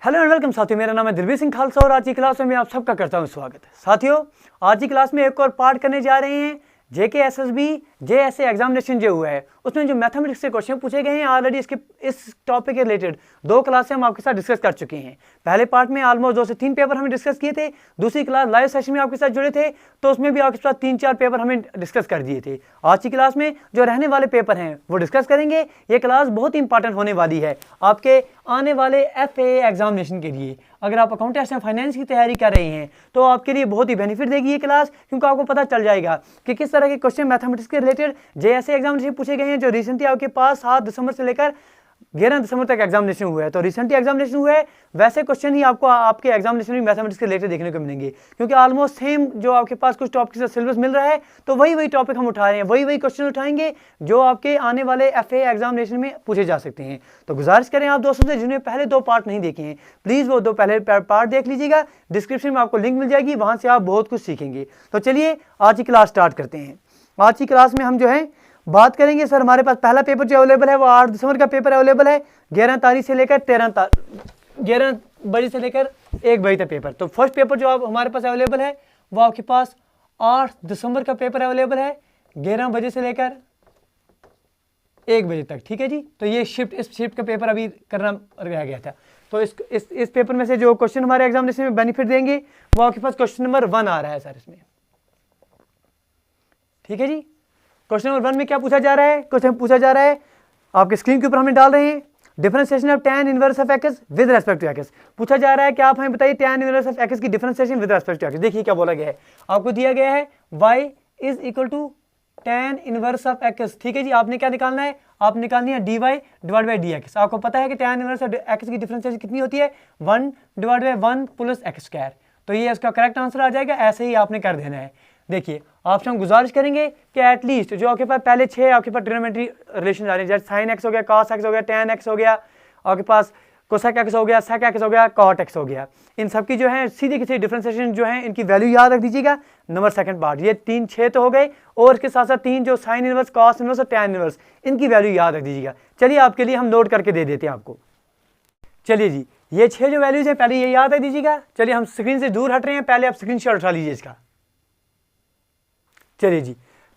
Hello and welcome साथियों, मेरा नाम है दिलबीर सिंह खालसा और आज की क्लास में मैं आप सबका करता हूं स्वागत है। साथियों, आज की क्लास में एक और पार्ट करने जा रहे हैं। जेके एसएसबी जेएसए एग्जामिनेशन जो हुआ है उसमें जो मैथमेटिक्स के क्वेश्चन पूछे गए हैं, ऑलरेडी इस टॉपिक के रिलेटेड 2 क्लासें हम आपके साथ डिस्कस कर चुके हैं। पहले पार्ट में ऑलमोस्ट 2 से 3 पेपर हमने डिस्कस किए थे। दूसरी क्लास लाइव सेशन में आपके साथ जुड़े थे तो उसमें भी आपके साथ 3-4 पेपर हमें डिस्कस कर दिए थे। आज की क्लास में जो रहने वाले पेपर हैं वो डिस्कस करेंगे। ये क्लास बहुत इंपॉर्टेंट होने वाली है आपके आने वाले एफए एग्जामिनेशन के लिए। अगर आप अकाउंटेंट्स एंड फाइनेंस की तैयारी कर रहे हैं तो आपके लिए बहुत ही बेनिफिट देगी ये क्लास, क्योंकि आपको पता चल जाएगा कि किस तरह के क्वेश्चन मैथमेटिक्स के रिलेटेड जेएसए एग्जामिनेशन पूछे गए हैं जो रिसेंटली आपके पास 7 दिसंबर से लेकर 11 दिसंबर तक एग्जामिनेशन हुआ है। तो रिसेंटली एग्जामिनेशन हुआ है, वैसे क्वेश्चन ही आपको आपके एग्जामिनेशन में मैथमेटिक्स के रिलेटेड देखने को मिलेंगे, क्योंकि ऑलमोस्ट सेम जो आपके पास कुछ टॉपिक का सिलेबस मिल रहा है तो वही टॉपिक हम उठा रहे हैं, वही क्वेश्चन उठाएंगे जो आपके आने वाले एफए एग्जामिनेशन में पूछे जा सकते हैं। तो गुजारिश करें आप दोस्तों से जिन्होंने पहले 2 पार्ट नहीं देखे हैं, प्लीज़ वो 2 पहले पार्ट देख लीजिएगा। डिस्क्रिप्शन में आपको लिंक मिल जाएगी, वहाँ से आप बहुत कुछ सीखेंगे। तो चलिए आज की क्लास स्टार्ट करते हैं। आज की क्लास में हम जो है बात करेंगे, सर हमारे पास पहला पेपर जो अवेलेबल है वो 8 दिसंबर का पेपर अवेलेबल है, 11 तारीख से लेकर 11 बजे से लेकर 1 बजे तक पेपर। तो फर्स्ट पेपर जो आप हमारे पास अवेलेबल है वो आपके पास 8 दिसंबर का पेपर अवेलेबल है, 11 बजे से लेकर 1 बजे तक। ठीक है जी। तो ये इस शिफ्ट का पेपर अभी करना रह गया था। तो इस पेपर में से जो क्वेश्चन हमारे एग्जामिनेशन में बेनिफिट देंगे वो आपके पास क्वेश्चन नंबर 1 आ रहा है सर इसमें। ठीक है जी। क्वेश्चन नंबर 1 में क्या पूछा जा रहा है? क्वेश्चन पूछा जा रहा है, आपके स्क्रीन के ऊपर हमें डाल रहे हैं, differentiation of tan inverse of x with respect to x। पूछा जा रहा है कि आप हमें बताइए tan इनवर्स ऑफ x की differentiation with respect to x। देखिए क्या बोला गया है, आपको दिया गया है y is equal to tan inverse of x। ठीक है जी। आपने क्या निकालना है? आप निकालनी है dy डिवाइड बाई dx। आपको पता है कि tan इनवर्स ऑफ x की डिफरेंशिएशन कितनी होती है? 1 divide by 1 plus x square. तो ये इसका करेक्ट आंसर आ जाएगा। ऐसे ही आपने कर देना है। देखिए आपसे हम गुजारिश करेंगे कि एटलीस्ट जो आपके पास पहले 6 आपके पास ट्रिग्नोमेट्री रिलेशन आ रहे हैं, जैसे साइन एक्स हो गया, कॉस एक्स हो गया, टैन एक्स हो गया, आपके पास कोसेक एक्स हो गया, सेक एक्स हो गया, कॉट एक्स हो गया, इन सब की जो है सीधी किसी डिफरेंशिएशन जो है इनकी वैल्यू याद रख दीजिएगा। नंबर सेकंड पार्ट, ये 6 तो हो गए, और इसके साथ साथ 3 जो साइन इनवर्स, कॉस इनवर्स और टैन इनवर्स, इनकी वैल्यू याद रख दीजिएगा। चलिए आपके लिए हम नोट करके दे देते हैं आपको। चलिए जी, ये 6 जो वैल्यूज है पहले ये याद रख दीजिएगा। चलिए हम स्क्रीन से दूर हट रहे हैं, पहले आप स्क्रीन शॉट उठा लीजिए इसका। चलिए जी,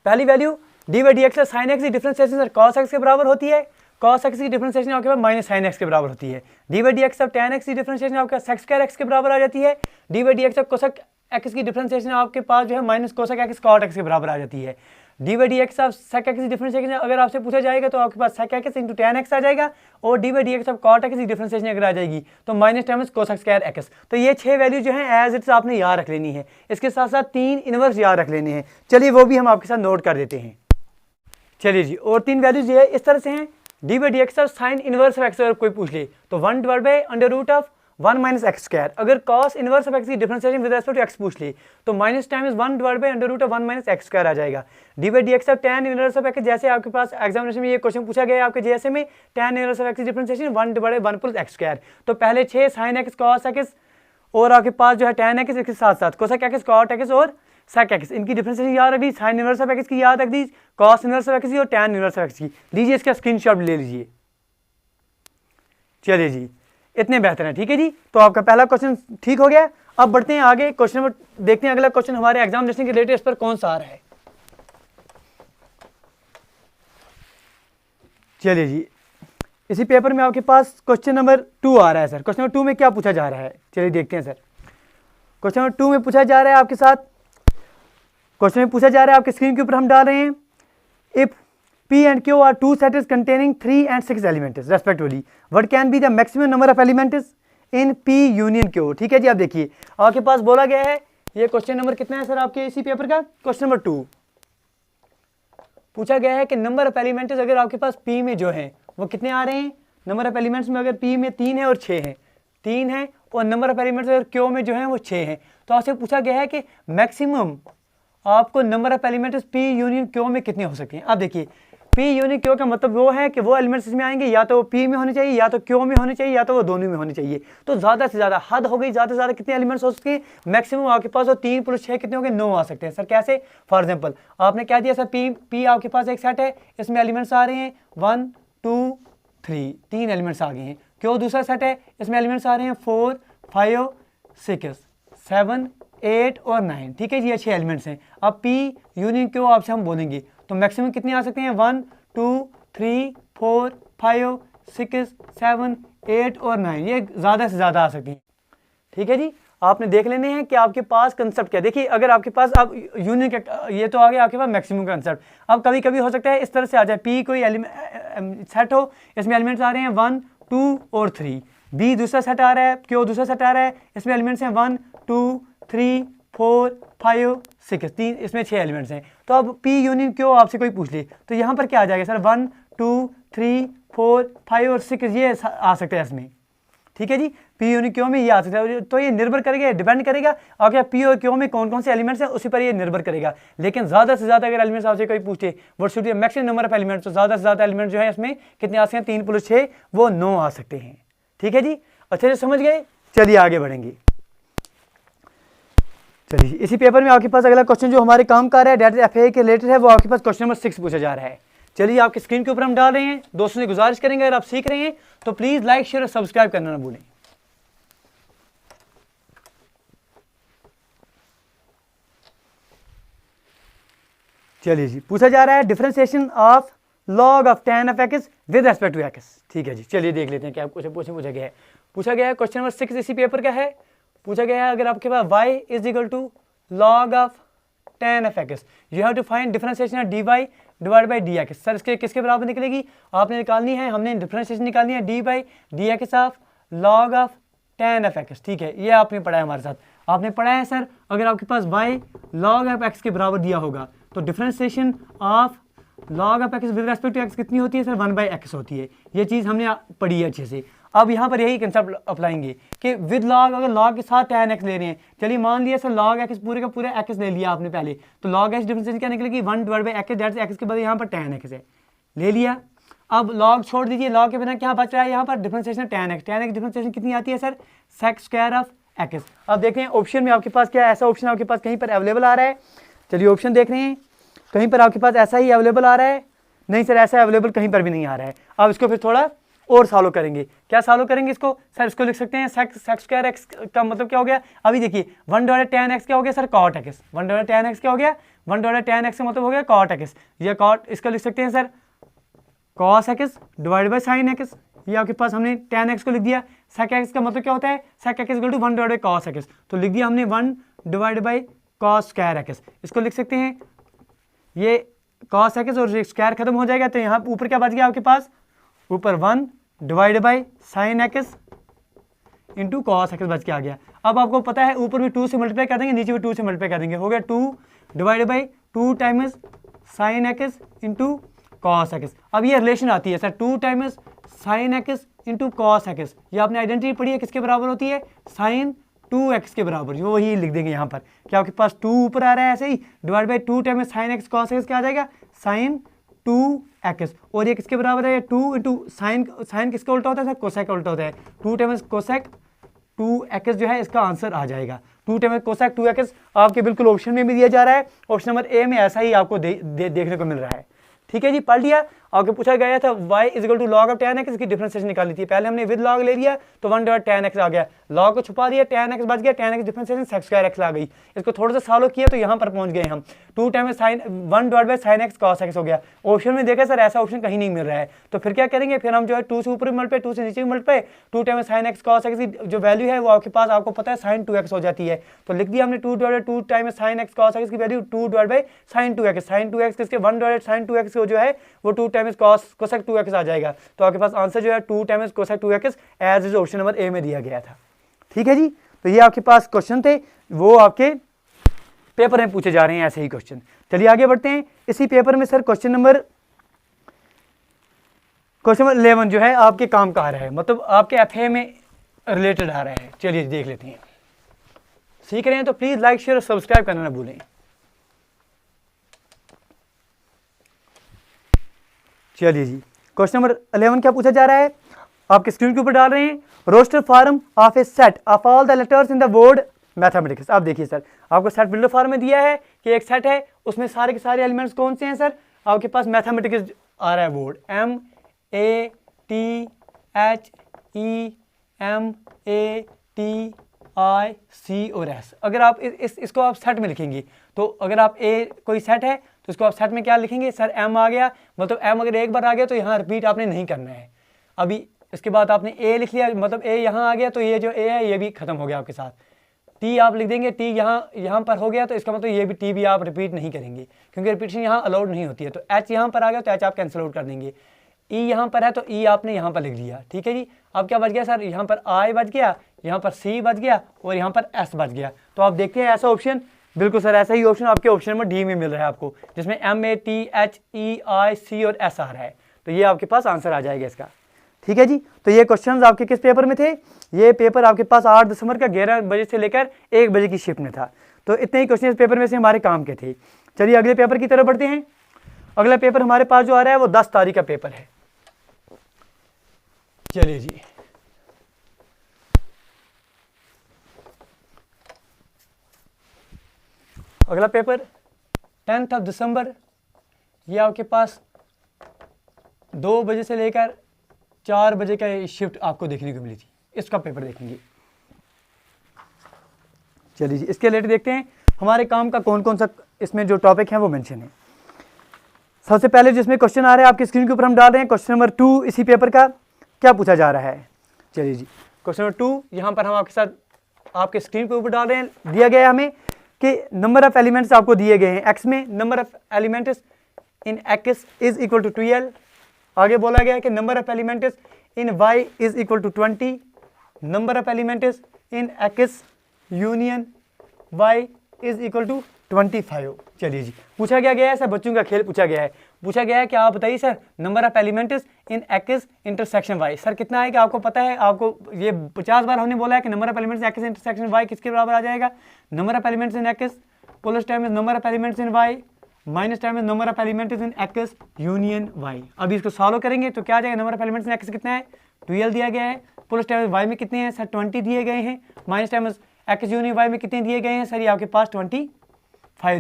पहली value D by D x sine x की डिफरेंशिएशन कॉस एक्स के बराबर होती है। कॉस एक्स की डिफरेंशिएशन आपके पास माइनस साइन एक्स के बराबर होती है। D by D x of tan X की डिफरेंशिएशन आपका सेक स्क्वायर एक्स के बराबर आ जाती है। D by D x of cosec X की डिफरेंशिएशन आपके पास जो है minus cosec X cot X के बराबर आ जाती है। D by D x of sec X की डिफरेंशिएशन अगर आपसे पूछा जाएगा तो आपके पास sec x into tan X आ जाएगा, और D by D x of cot x की डिफरेंशिएशन अगर आ जाएगी तो minus times cosec square x. तो ये 6 वैल्यू जो है एज इट्स आपने याद रख लेनी है। इसके साथ साथ 3 इनवर्स याद रख लेने हैं। चलिए वो भी हम आपके साथ नोट कर देते हैं। चलिए जी, और 3 वैल्यूज ये इस तरह से हैं, D by D x of sine inverse of X अगर कोई पूछ ले तो 1 divide by under root of 1 minus X square. अगर कॉस इनवर्स ऑफ एक्स की differentiation with respect to X पूछ ले तो minus times 1 divide by under root of 1 minus X square आ जाएगा। D by D x of tan inverse of X, जैसे आपके पास examination में ये क्वेश्चन पूछा गया है आपके जेएसए में, टैन इनवर्स ऑफ एक्स की differentiation 1 divide by 1 plus x square. तो पहले 6 साइन एक्स, कॉस एक्स, और आपके पास जो है टैन एक्स, इसके साथ साथ कोसेक एक्स, कॉट एक्स और सेक एक्स, इनकी डिफरेंशिएशन याद रख दी। साइन इनवर्स ऑफ एक्स की याद रख दी, कॉस इनवर्स ऑफ एक्स की और टैन इनवर्स ऑफ एक्स की। लीजिए इसका स्क्रीनशॉट ले लीजिए। चलिए जी, इतने बेहतर है। ठीक है जी, तो आपका पहला क्वेश्चन ठीक हो गया। अब बढ़ते हैं आगे, क्वेश्चन नंबर देखते हैं। अगला क्वेश्चन हमारे एग्जामिनेशन के रिलेटेड इस पर कौन सा आ रहा है। चलिए जी, इसी पेपर में आपके पास क्वेश्चन नंबर 2 आ रहा है सर। क्वेश्चन नंबर 2 में क्या पूछा जा रहा है, चलिए देखते हैं सर। क्वेश्चन नंबर 2 में पूछा जा रहा है आपके साथ, क्वेश्चन में पूछा जा रहा है, आपके स्क्रीन के ऊपर हम डाल रहे हैं, if P and Q are 2 sets containing 3 and 6 elements respectively, what can be the maximum number of elements in P union Q। ठीक है जी, आप देखिए आपके पास बोला गया है, ये क्वेश्चन नंबर कितना है सर आपके इसी पेपर का? क्वेश्चन नंबर 2 पूछा गया है कि नंबर ऑफ एलिमेंट्स अगर आपके पास P में जो है वो कितने आ रहे हैं। नंबर ऑफ एलिमेंट्स में अगर P में 3 है और 6 है, 3 है, और नंबर ऑफ एलिमेंट्स अगर Q में जो है वो 6 है, तो आपसे पूछा गया है कि मैक्सिमम आपको number of elements P union Q में कितने हो सकते हैं। आप देखिए P यूनियन Q का मतलब वो है कि वो एलिमेंट्स इसमें आएंगे या तो वो P में होने चाहिए, या तो Q में होने चाहिए, या तो वो दोनों में होने चाहिए। तो ज़्यादा से ज़्यादा हद हो गई, ज़्यादा से ज़्यादा कितने एलिमेंट्स हो सकते हैं? मैक्सिमम आपके पास वो 3 प्लस 6 कितने हो गए? 9 आ सकते हैं। सर कैसे? फॉर एग्जाम्पल आपने क्या दिया सर, P आपके पास एक सेट है, इसमें एलिमेंट्स आ रहे हैं 1 2 3, 3 एलिमेंट्स आ गए हैं। क्यों दूसरा सेट है, इसमें एलिमेंट्स आ रहे हैं 4, 5, 6, 7, 8 और 9। ठीक है जी, अच्छे एलिमेंट्स हैं। अब P यूनियन क्यों आपसे हम बोलेंगे तो मैक्सिमम कितने आ सकते हैं, 1, 2, 3, 4, 5, 6, 7, 8 और 9, ये ज़्यादा से ज़्यादा आ सकती हैं। ठीक है जी, आपने देख लेने हैं कि आपके पास कंसेप्ट क्या। देखिए अगर आपके पास अब यूनियन का ये तो आ गया आपके पास मैक्सिमम कंसेप्ट। अब कभी कभी हो सकता है इस तरह से आ जाए, P कोई सेट हो, इसमें एलिमेंट्स आ रहे हैं 1, 2 और 3। B दूसरा सेट आ रहा है, Q दूसरा सेट आ रहा है, इसमें एलिमेंट्स हैं 1, 2, 3, 4, 5, 6, तीन, इसमें 6 एलिमेंट्स हैं। तो अब P यूनियन Q आपसे कोई पूछ ले तो यहाँ पर क्या आ जाएगा सर, 1, 2, 3, 4, 5 और 6 ये आ सकते हैं इसमें। ठीक है जी, P यूनियन Q में ये आ सकता है। तो ये निर्भर करेगा, डिपेंड करेगा और क्या P और Q में कौन कौन से एलिमेंट्स हैं उसी पर ये निर्भर करेगा। लेकिन ज़्यादा से ज़्यादा अगर एलिमेंट्स आपसे कोई पूछे what should be maximum number of elements, तो ज़्यादा से ज़्यादा एलिमेंट जो है इसमें कितने आ सकते हैं, 3 + 6 वो 9 आ सकते हैं। ठीक है जी, अच्छे से समझ गए। चलिए आगे बढ़ेंगे। चलिए इसी पेपर में आपके पास अगला क्वेश्चन जो हमारे काम का रहा है डेटा FA के रिलेटेड है, वो आपके पास क्वेश्चन नंबर 6 पूछा जा रहा है। चलिए आपकी स्क्रीन के ऊपर हम डाल रहे हैं। दोस्तों से गुजारिश करेंगे अगर आप सीख रहे हैं तो प्लीज लाइक, शेयर और सब्सक्राइब करना ना भूलें। चलिए जी, पूछा जा रहा है differentiation of log of tan of x with respect to x। ठीक है जी, चलिए देख लेते हैं क्या क्वेश्चन पूछा गया है। पूछा गया है क्वेश्चन नंबर 6 इसी पेपर का है। पूछा गया है अगर आपके पास y = log of tan of x, you have to find differentiation of dy divide by dx। Sir इसके किसके बराबर निकलेगी, आपने निकालनी है, हमने डिफरेंशिएशन निकालनी है dy by dx of log of tan of x। ठीक है, ये आपने पढ़ा है हमारे साथ, आपने पढ़ा है सर अगर आपके पास y log of x के बराबर दिया होगा तो differentiation of log of x with respect to x कितनी होती है सर, 1/x होती है। ये चीज़ हमने पढ़ी है अच्छे से। अब यहाँ पर यही कंसेप्ट अप्लाएंगे कि विद log, अगर log के साथ tan x ले रहे हैं, चलिए मान लिया सर log x पूरे का पूरा x ले लिया आपने पहले, तो log x डिफरेंशिएशन क्या निकलेगी, 1/x, दैट x के बदले यहाँ पर tan x है, ले लिया। अब log छोड़ दीजिए, log के बिना क्या बच रहा है यहाँ पर, डिफरेंशिएशन tan x डिफरेंशिएशन कितनी आती है सर, sec² ऑफ x। अब देखें ऑप्शन में आपके पास क्या है, ऐसा ऑप्शन आपके पास कहीं पर अवेलेबल आ रहा है। चलिए ऑप्शन देख रहे हैं, कहीं पर आपके पास ऐसा ही अवेलेबल आ रहा है, नहीं सर ऐसा अवेलेबल कहीं पर भी नहीं आ रहा है। अब इसको फिर थोड़ा और सॉल्व करेंगे। क्या सॉल्व करेंगे इसको सर, इसको लिख सकते हैं sec² x का मतलब क्या हो गया, अभी देखिए 1/tan x क्या हो गया sir, cot x। 1/tan x क्या हो गया, 1/tan x का मतलब हो गया cot x। ये cot, इसको लिख सकते हैं sir cos x divide by sin x। ये आपके पास हमने tan x को लिख दिया। sec x का मतलब क्या होता है, sec x = 1/cos x, तो लिख दिया हमने 1/cos² x। इसको लिख सकते हैं ये cos x और स्क्वायर खत्म हो जाएगा, तो यहाँ ऊपर क्या बच गया आपके पास, ऊपर 1/sin x into cos x बच के आ गया। अब आपको पता है ऊपर भी 2 से मल्टीप्लाई कर देंगे, नीचे भी 2 से मल्टीप्लाई कर देंगे, हो गया 2/2 times sin x into cos x। अब ये रिलेशन आती है sir 2 times sin x into cos x, ये आपने आइडेंटिटी पढ़ी है, किसके बराबर होती है, sin 2x के बराबर, जो वही लिख देंगे यहाँ पर। क्या आपके पास 2 ऊपर आ रहा है ऐसे ही, divide by 2 times sin x cos x क्या आ जाएगा, sin 2x। और ये किसके बराबर है, 2 इंटू साइन किसका उल्टा होता है सर, कोसेक का उल्टा होता है, 2 टाइम्स कोसेक 2x जो है इसका आंसर आ जाएगा। 2 टाइम्स कोसेक 2x आपके बिल्कुल ऑप्शन में भी दिया जा रहा है, ऑप्शन नंबर ए में ऐसा ही आपको देखने को मिल रहा है। ठीक है जी, पढ़ लिया। आपको पूछा गया था y = log of tan x, इसकी डिफरेंशिएशन निकालनी थी। पहले हमने विद log ले लिया तो 1/tan x आ गया, log को छुपा दिया, tan x बच गया, tan x differentiation sec² x आ गई। इसको थोड़ा सा सॉल्व किया तो यहाँ पर पहुंच गए हम, 2 times 1/sin x cos x हो गया। ऑप्शन में देखा सर ऐसा ऑप्शन कहीं नहीं मिल रहा है, तो फिर क्या करेंगे, फिर हम जो है 2 से ऊपर मल्टीप्लाई, 2 से नीचे multiply, 2 times sin x cos x की जो वैल्यू है वो आपके पास आपको पता है sin 2x हो जाती है, तो लिख दिया हमने 2/2 times sin x cos x की value 2/sin 2x। sin 2x किसके 1/sin 2x को जो है वो 2 टाइम्स कोसेक 2x आ जाएगा। तो आपके पास आंसर जो है 2 times cosec 2x as is option number A में दिया गया था। ठीक है जी, तो ये आपके पास क्वेश्चन थे, वो आपके पेपर में पूछे जा रहे हैं ऐसे ही क्वेश्चन। चलिए आगे बढ़ते हैं। इसी पेपर में सर क्वेश्चन नंबर 11 जो है आपके काम का आ रहा है, मतलब आपके FA में रिलेटेड आ रहा है। चलिए देख लेते हैं। सीख रहे हैं तो प्लीज लाइक, शेयर और सब्सक्राइब करना ना भूलें। चलिए जी, क्वेश्चन नंबर 11 क्या पूछा जा रहा है, आपके स्क्रीन के ऊपर डाल रहे हैं, roster form of a set of all the letters in the word mathematics. अब देखिए सर आपको सेट बिल्डर फॉर्म में दिया है कि एक सेट है, उसमें सारे के सारे एलिमेंट्स कौन से हैं सर, आपके पास मैथमेटिक्स आ रहा है, वर्ड EMATIC और S। अगर आप इसको आप सेट में लिखेंगे तो अगर आप ए कोई सेट है तो इसको आप सेट में क्या लिखेंगे सर, M आ गया, मतलब M अगर एक बार आ गया तो यहाँ रिपीट आपने नहीं करना है। अभी इसके बाद आपने ए लिख लिया, मतलब ए यहाँ आ गया तो ये जो ए है ये भी खत्म हो गया आपके साथ। टी आप लिख देंगे, टी यहाँ पर हो गया तो इसका मतलब ये भी टी भी आप रिपीट नहीं करेंगे क्योंकि रिपीटेशन यहाँ अलाउड नहीं होती है। तो एच यहाँ पर आ गया तो एच आप कैंसिल आउट कर देंगे। ई यहाँ पर है तो ई आपने यहाँ पर लिख लिया, ठीक है जी। अब क्या बच गया सर, यहाँ पर आई बच गया, यहाँ पर सी बच गया और यहाँ पर एस बच गया। तो आप देखते हैं ऐसा ऑप्शन, बिल्कुल सर ऐसा ही ऑप्शन आपके ऑप्शन नंबर डी में मिल रहा है आपको, जिसमें MATHEIC और S आ रहा है। तो ये आपके पास आंसर आ जाएगा इसका, ठीक है जी। तो ये क्वेश्चंस आपके किस पेपर में थे, ये पेपर आपके पास 8 दिसंबर का 11 बजे से लेकर 1 बजे की शिफ्ट में था। तो इतने ही क्वेश्चन इस पेपर में से हमारे काम के थे। चलिए अगले पेपर की तरफ बढ़ते हैं। अगला पेपर हमारे पास जो आ रहा है वो 10 तारीख का पेपर है। चलिए जी, अगला पेपर 10 दिसंबर, ये आपके पास 2 बजे से लेकर 4 बजे का शिफ्ट आपको देखने को मिली थी, इसका पेपर देखेंगे। चलिए जी, इसके रिलेटेड देखते हैं हमारे काम का कौन कौन सा इसमें जो टॉपिक है वो मेंशन है। सबसे पहले जिसमें क्वेश्चन आ रहा है आपकी स्क्रीन के ऊपर हम डाल रहे हैं, क्वेश्चन नंबर 2 इसी पेपर का। क्या पूछा जा रहा है, चलिए जी क्वेश्चन नंबर 2 यहाँ पर हम आपके साथ आपके स्क्रीन के ऊपर डाल रहे हैं। दिया गया है हमें कि नंबर ऑफ एलिमेंट्स आपको दिए गए हैं एक्स में, number of elements in x is equal to 12। आगे बोला गया है कि number of elements in y is equal to 20, number of elements in x union y is equal to 25। चलिए जी, पूछा क्या गया है सर, बच्चों का खेल पूछा गया है। पूछा गया है कि आप बताइए sir number of elements in x intersection y, sir कितना है कि आपको पता है, आपको ये 50 बार हमने बोला है कि number of elements x intersection y किसके बराबर आ जाएगा, number of elements in x plus time number of elements in y minus time number of elements in x union y. अभी इसको सॉल्व करेंगे तो क्या आ जाएगा, number of elements in x कितना है 12 दिया गया है, प्लस टाइम वाई में कितने हैं सर 20 दिए गए हैं, minus time x union y में कितने दिए गए हैं सर, ये आपके पास 25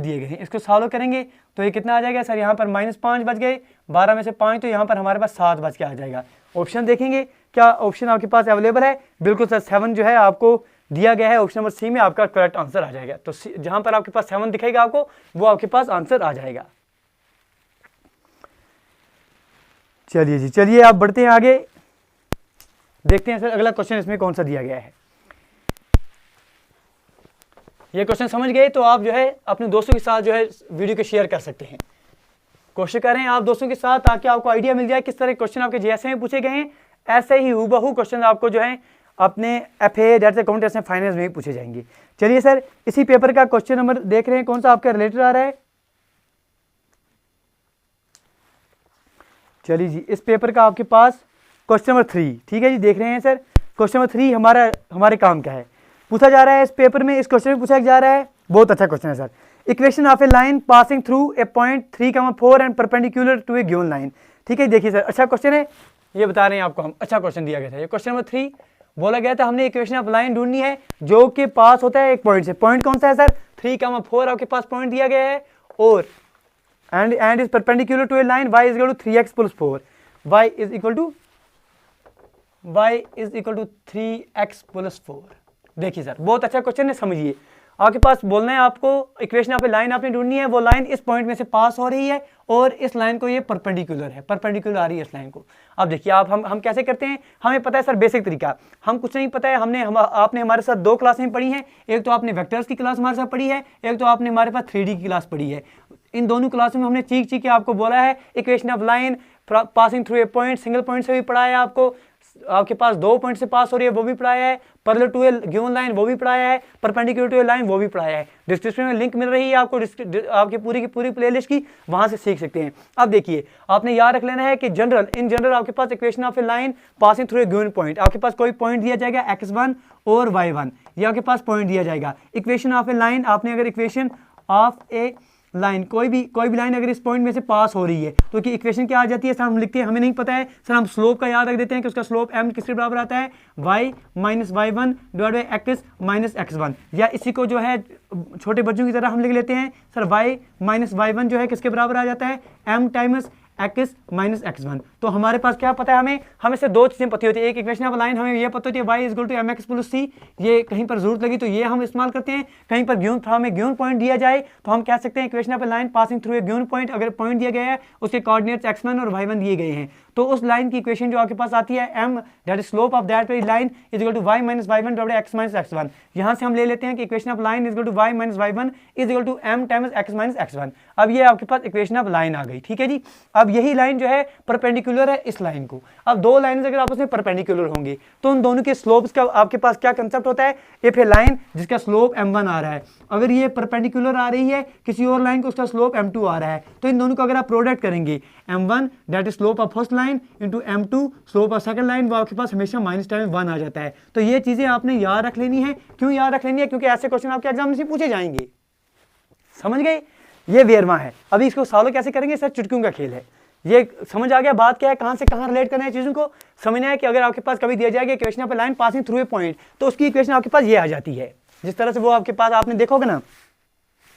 दिए गए हैं। इसको सॉल्व करेंगे तो ये कितना आ जाएगा सर, यहाँ पर -5 बच गए, 12 में से 5 तो यहाँ पर हमारे पास 7 बच के आ जाएगा। ऑप्शन देखेंगे क्या ऑप्शन आपके पास अवेलेबल है, बिल्कुल सर 7 जो है आपको दिया गया है, ऑप्शन नंबर सी में आपका करेक्ट आंसर आ जाएगा। तो जहाँ पर आपके पास 7 दिखेगा आपको वो आपके पास आंसर आ जाएगा। चलिए जी, चलिए आप बढ़ते हैं आगे, देखते हैं सर अगला क्वेश्चन इसमें कौन सा दिया गया है। ये क्वेश्चन समझ गए तो आप जो है अपने दोस्तों के साथ जो है वीडियो को शेयर कर सकते हैं। कोशिश करें आप दोस्तों के साथ ताकि आपको आइडिया मिल जाए किस तरह क्वेश्चन आपके जैसे में पूछे गए हैं, ऐसे ही हूबहू क्वेश्चन आपको जो है अपने FA date accountants and finance में पूछे जाएंगे। चलिए सर इसी पेपर का क्वेश्चन नंबर देख रहे हैं कौन सा आपका रिलेटेड आ रहा है। चलिए जी, इस पेपर का आपके पास क्वेश्चन नंबर 3, ठीक है जी, देख रहे हैं सर क्वेश्चन नंबर 3 हमारे काम का है। पूछा जा रहा है इस पेपर में, इस क्वेश्चन में पूछा जा रहा है, बहुत अच्छा क्वेश्चन है sir. Equation of a line passing through a point 3,4 and perpendicular to a given line, ठीक है। देखिए सर अच्छा क्वेश्चन है, ये बता रहे हैं आपको हम, अच्छा क्वेश्चन दिया गया था। ये क्वेश्चन नंबर 3 बोला गया था हमने इक्वेशन ऑफ लाइन ढूंढनी है जो कि पास होता है एक पॉइंट से। पॉइंट कौन सा है सर, 3,4 आपके पास पॉइंट दिया गया है और and is perpendicular to a line y is equal to 3x plus 4, y is equal to 3x plus 4। देखिए सर बहुत अच्छा क्वेश्चन है, समझिए। आपके पास बोलना है आपको इक्वेशन ऑफ ए लाइन आपने ढूंढनी है, वो लाइन इस पॉइंट में से पास हो रही है और इस लाइन को ये परपेंडिकुलर है, परपेंडिकुलर आ रही है इस लाइन को। अब देखिए आप हम कैसे करते हैं, हमें पता है सर बेसिक तरीका, हम कुछ नहीं पता है, आपने हमारे साथ 2 क्लासें पढ़ी हैं, एक तो आपने वेक्टर्स की क्लास हमारे साथ पढ़ी है, एक तो आपने हमारे पास 3D की क्लास पढ़ी है। इन दोनों क्लासों में हमने चीख के आपको बोला है equation of line passing through a point, single point से भी पढ़ाया है आपको, आपके पास 2 पॉइंट से पास हो रही है वो भी पढ़ाया है, parallel to a given line वो भी पढ़ाया है, परपेंडिकुलर टू ए लाइन वो भी पढ़ाया है। डिस्क्रिप्शन में लिंक मिल रही है आपको आपकी पूरी की पूरी प्लेलिस्ट की, वहां से सीख सकते हैं। अब देखिए आपने याद रख लेना है कि इन जनरल आपके पास equation of a line passing through a given point, आपके पास कोई पॉइंट दिया जाएगा x1 और y1, ये आपके पास पॉइंट दिया जाएगा। इक्वेशन ऑफ ए लाइन, आपने अगर इक्वेशन ऑफ ए लाइन कोई भी लाइन अगर इस पॉइंट में से पास हो रही है तो कि इक्वेशन क्या आ जाती है सर, हम लिखते हैं, हमें नहीं पता है सर, हम स्लोप का याद रख देते हैं कि उसका स्लोप m किसके बराबर आता है, y minus y1 divide by x minus x1, या इसी को जो है छोटे बच्चों की तरह हम लिख लेते हैं सर y माइनस y1 जो है किसके बराबर आ जाता है, m times x minus x1। तो हमारे पास क्या पता है, हमें से दो चीज़ें पता होती है। एक इक्वेशन ऑफ लाइन हमें ये पता होती है y is equal to mx plus c, ये कहीं पर जरूरत लगी तो ये हम इस्तेमाल करते हैं। कहीं पर हमें गिवन पॉइंट दिया जाए तो हम कह सकते हैं equation of line passing through a given point. अगर पॉइंट दिया गया है उसके कोऑर्डिनेट्स x1 और y1 दिए गए हैं तो उस लाइन की इक्वेशन जो आपके पास आती है m that is slope of that very line is equal to y minus y1 divided x minus x1। यहाँ से हम ले लेते हैं कि equation of line is equal to y minus y1 is equal to m times x minus x1। अब ये आपके पास इक्वेशन ऑफ लाइन आ गई, ठीक है जी। अब यही लाइन जो है परपेंडिकुलर है इस लाइन को। अब दो लाइन अगर आपस में परपेंडिकुलर होंगे तो उन दोनों के स्लोप्स का आपके पास क्या कंसेप्ट होता है, इफ ए लाइन जिसका स्लोप m1 आ रहा है अगर ये परपेंडिकुलर आ रही है किसी और लाइन को, उसका स्लोप m2 आ रहा है, तो इन दोनों को अगर आप प्रोडक्ट करेंगे m1 that is slope of first line into m2 slope of second line, वो आपके पास हमेशा माइनस टाइम 1 आ जाता है। तो ये चीजें आपने याद रख लेनी है। क्यों याद रख लेनी है? क्योंकि ऐसे क्वेश्चन आपके एग्जाम में से पूछे जाएंगे, समझ गए। ये वेरमा है। अभी इसको सॉल्व कैसे करेंगे सर, चुटकियों का खेल है। ये समझ आ गया बात क्या है, कहां से कहां रिलेट करना है चीजों को समझना है कि अगर आपके पास कभी दिया जाएगा इक्वेशन पे line passing through a point तो उसकी इक्वेशन आपके पास ये आ जाती है। जिस तरह से वो आपके पास आपने देखोगे ना,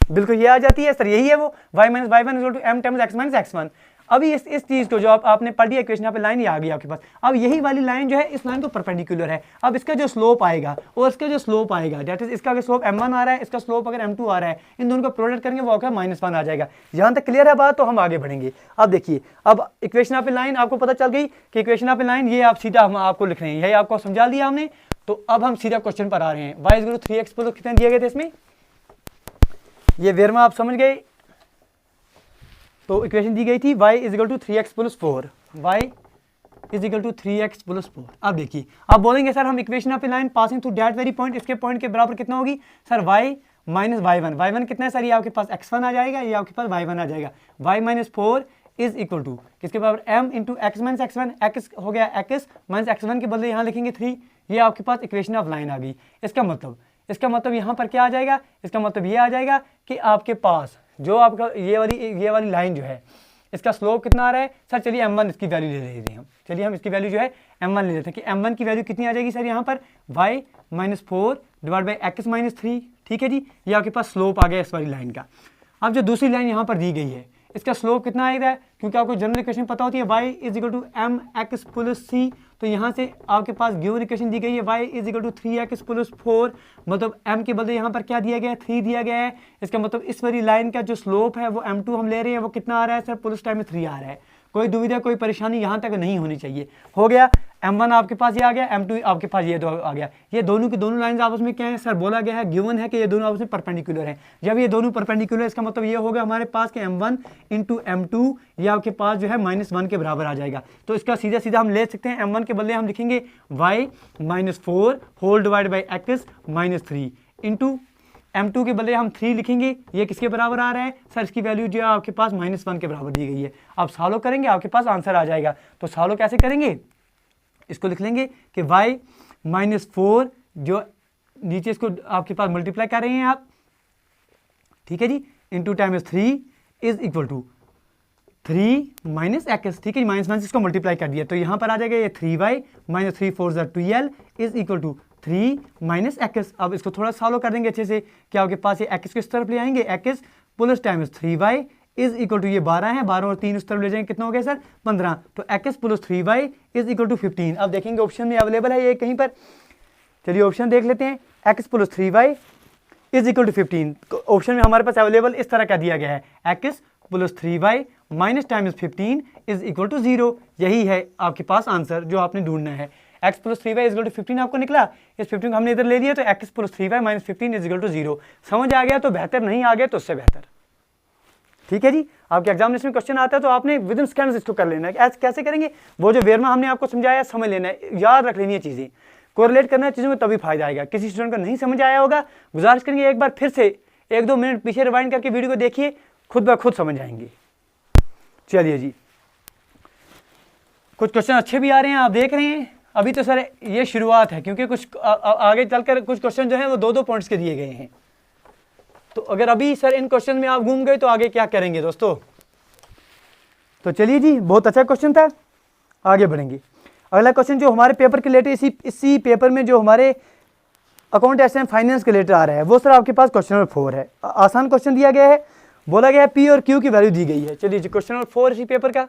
बिल्कुल ये आ जाती है सर, यही है वो y minus y1 equal to m times x minus x1। अभी इस चीज को जो आपने पढ़ी है इक्वेशन पे लाइन ये आ गई आपके पास। अब यही वाली लाइन जो है इस लाइन को परपेंडिकुलर है। अब इसका जो स्लोप आएगा और इसका जो स्लोप आएगा दैट इज इसका अगर स्लोप m1 आ रहा है, इसका स्लोप अगर m2 आ रहा है, इन दोनों को प्रोडक्ट करेंगे वो क्या -1 आ जाएगा। यहां तक क्लियर है बात, तो हम आगे बढ़ेंगे। अब देखिए, अब इक्वेशन पे लाइन आपको पता चल गई कि इक्वेशन पे लाइन ये आप सीधा हम आपको लिख रहे हैं, यही आपको समझा दिया हमने। तो अब हम सीधा क्वेश्चन पर आ रहे हैं। y is equal to 3x plus कितने दिए गए थे इसमें, ये वेरमा आप समझ गए। तो इक्वेशन दी गई थी y is equal to 3x plus 4, y is equal to 3x plus 4। अब देखिए, आप बोलेंगे सर हम equation of line passing through that very point, इसके पॉइंट के बराबर कितना होगी सर, y माइनस y1 कितना है सर, ये आपके पास x1 आ जाएगा, ये आपके पास y1 आ जाएगा। y minus 4 is equal to किसके बराबर, m into x minus x1, x हो गया x माइनस x1 के बदले यहाँ लिखेंगे 3। ये आपके पास इक्वेशन ऑफ लाइन आ गई। इसका मतलब यहाँ पर क्या आ जाएगा, इसका मतलब ये आ जाएगा कि आपके पास जो आपका ये वाली लाइन जो है इसका स्लोप कितना आ रहा है सर, चलिए m1 इसकी वैल्यू ले लेते हैं हम। चलिए हम इसकी वैल्यू जो है m1 ले लेते हैं कि m1 की वैल्यू कितनी आ जाएगी सर यहाँ पर, y minus 4 divide by x minus 3, ठीक है जी। ये आपके पास स्लोप आ गया इस वाली लाइन का। अब जो दूसरी लाइन यहाँ पर दी गई है इसका स्लोप कितना आएगा, क्योंकि आपको जनरल इक्वेशन पता होती है y is equal to mx plus c। तो यहाँ से आपके पास गिवन इक्वेशन दी गई है y is equal to 3x plus 4, मतलब m के बदले यहाँ पर क्या दिया गया है, 3 दिया गया है। इसका मतलब इस वाली लाइन का जो स्लोप है वो m2 हम ले रहे हैं, वो कितना आ रहा है सर, प्लस टाइम में 3 आ रहा है। कोई दुविधा कोई परेशानी यहाँ तक नहीं होनी चाहिए। हो गया, m1 आपके पास ये आ गया, m2 आपके पास ये दो आ गया। ये दोनों की दोनों लाइंस आपस में क्या है सर, बोला गया है, गिवन है कि ये दोनों आपस में परपेंडिकुलर हैं। जब ये दोनों परपेंडिकुलर, इसका मतलब ये होगा हमारे पास कि m1 इंटू m2 ये आपके पास जो है -1 के बराबर आ जाएगा। तो इसका सीधा सीधा हम ले सकते हैं, m1 के बदले हम लिखेंगे y minus 4 whole divide by x minus 3 into m2 के बदले हम 3 लिखेंगे। ये किसके बराबर आ रहा है सर, इसकी वैल्यू जो है आपके पास -1 के बराबर दी गई है। आप सॉल्व करेंगे आपके पास आंसर आ जाएगा। तो सॉल्व कैसे करेंगे, इसको लिख लेंगे कि y माइनस 4 जो नीचे इसको आपके पास मल्टीप्लाई कर रहे हैं आप, ठीक है जी, into times 3 is equal to 3 minus x, ठीक है, माइनस इसको मल्टीप्लाई कर दिया तो यहाँ पर आ जाएगा ये 3y minus 3 4 12 is equal to 3 minus x। अब इसको थोड़ा सॉल्व कर देंगे अच्छे से, क्या आपके पास ये x को इस तरफ ले आएंगे, x plus times 3y is equal to ये 12 है, 12 और 3 उस तरफ ले जाएंगे, कितना हो गया सर 15। तो x plus 3y is equal to 15। अब देखेंगे ऑप्शन में अवेलेबल है ये कहीं पर, चलिए ऑप्शन देख लेते हैं। x plus 3y is equal to 15 option में हमारे पास अवेलेबल इस तरह का दिया गया है, x plus 3y minus times 15 is equal to 0। यही है आपके पास आंसर जो आपने ढूंढना है। x plus 3y is equal to 15 आपको निकला, इस 15 को हमने इधर ले लिया तो x plus 3y minus 15 is equal to 0। समझ आ गया तो बेहतर, नहीं आ गया तो उससे बेहतर, ठीक है जी। आपके एग्जामिनेशन में क्वेश्चन आता है तो आपने विद इन सेकंड्स इसको कर लेना है। कैसे करेंगे, वो जो वेरमा हमने आपको समझाया समझ लेना है, याद रख लेनी है चीज़ें, कोरिलेट करना है चीज़ों में, तभी फायदा आएगा। किसी स्टूडेंट को नहीं समझ आया होगा, गुजारिश करेंगे एक बार फिर से 1-2 मिनट पीछे रिवाइंड करके वीडियो को देखिए, खुद ब खुद समझ आएंगे। चलिए जी, कुछ क्वेश्चन अच्छे भी आ रहे हैं, आप देख रहे हैं। अभी तो सर ये शुरुआत है, क्योंकि कुछ आगे चलकर कुछ क्वेश्चन जो है वो 2-2 पॉइंट्स के दिए गए हैं। तो अगर अभी सर इन क्वेश्चन में आप घूम गए तो आगे क्या करेंगे दोस्तों। तो चलिए जी, बहुत अच्छा क्वेश्चन था, आगे बढ़ेंगे। अगला क्वेश्चन जो हमारे पेपर के रिलेटेड, इसी पेपर में जो हमारे अकाउंट एंड फाइनेंस के रिलेटेड आ रहा है, वो सर आपके पास क्वेश्चन नंबर 4 है। आसान क्वेश्चन दिया गया है, बोला गया है P और Q की वैल्यू दी गई है। चलिए जी, क्वेश्चन नंबर 4 इसी पेपर का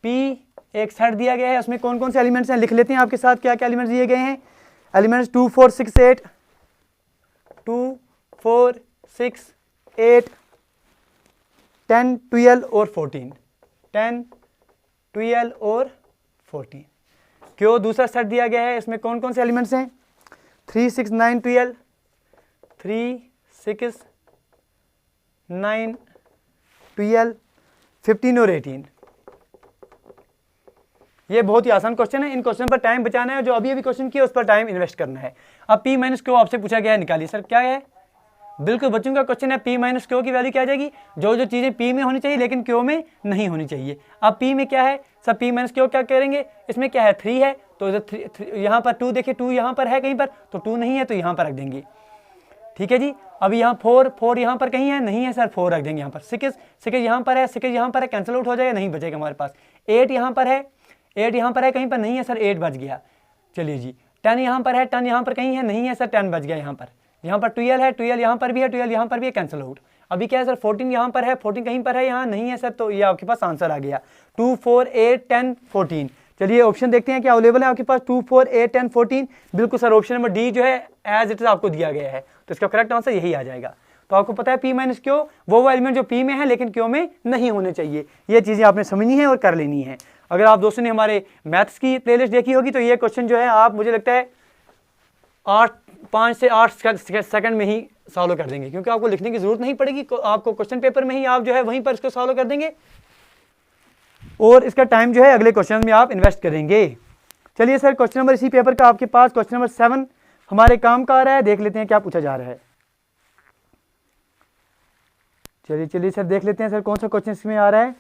P एक सेट दिया गया है, उसमें कौन कौन से एलिमेंट्स हैं लिख लेते हैं आपके साथ, क्या क्या एलिमेंट्स दिए गए हैं। एलिमेंट्स 2 4 6 8, 2 4 6 8 10 12 और 14, 10 12 और 14। क्यों दूसरा सेट दिया गया है, इसमें कौन कौन से एलिमेंट्स हैं, 3 6 9 12, 3 6 9 12 15 और 18। ये बहुत ही आसान क्वेश्चन है, इन क्वेश्चन पर टाइम बचाना है, जो अभी अभी क्वेश्चन किया उस पर टाइम इन्वेस्ट करना है। अब P माइनस क्यू आपसे पूछा गया है, निकालिए सर क्या है। बिल्कुल बच्चों का क्वेश्चन है, P माइनस क्यू की वैल्यू क्या आ जाएगी, जो जो चीजें P में होनी चाहिए लेकिन क्यू में नहीं होनी चाहिए। अब P में क्या है सर, P माइनस क्यू क्या करेंगे, इसमें क्या है 3 है तो इधर यहाँ पर 2 देखिए 2 यहाँ पर है कहीं पर, तो 2 नहीं है तो यहाँ पर रख देंगे, ठीक है जी। अब यहाँ 4 यहाँ पर कहीं है, नहीं है सर 4 रख देंगे यहाँ पर। 6 यहाँ पर है, 6 यहाँ पर है, कैंसिल आउट हो जाएगा, नहीं बचेगा हमारे पास। 8 यहाँ पर है, 8 यहाँ पर है कहीं पर, नहीं है सर 8 बच गया। चलिए जी 10 यहाँ पर है, 10 यहाँ पर कहीं है, नहीं है सर 10 बच गया यहाँ पर। यहाँ पर 12 है, 12 यहाँ पर भी है, 12 यहाँ पर भी है, कैंसिल आउट। अभी क्या है सर 14 यहाँ पर है, 14 कहीं पर है, यहाँ नहीं है सर, तो ये आपके पास आंसर आ गया 2 4 8 10 14। चलिए ऑप्शन देखते हैं क्या अवेलेबल है आपके पास, 2 4 8 10 14। बिल्कुल सर ऑप्शन नंबर डी जो है एज इट इज आपको दिया गया है, तो इसका करेक्ट आंसर यही आ जाएगा। तो आपको पता है P माइनस क्यू वो एलिमेंट जो P में है लेकिन क्यू में नहीं होने चाहिए, ये चीजें आपने समझनी है और कर लेनी है। अगर आप दोस्तों ने हमारे मैथ्स की प्लेलिस्ट देखी होगी तो ये क्वेश्चन जो है आप मुझे लगता है 5 से 8 सेकंड में ही सॉल्व कर देंगे, क्योंकि आपको लिखने की जरूरत नहीं पड़ेगी, आपको क्वेश्चन पेपर में ही आप जो है वहीं पर इसको सॉल्व कर देंगे और इसका टाइम जो है अगले क्वेश्चन में आप इन्वेस्ट करेंगे। चलिए सर क्वेश्चन नंबर इसी पेपर का आपके पास क्वेश्चन नंबर 7 हमारे काम का आ रहा है, देख लेते हैं क्या पूछा जा रहा है। चलिए सर देख लेते हैं सर कौन सा क्वेश्चन इसमें आ रहा है।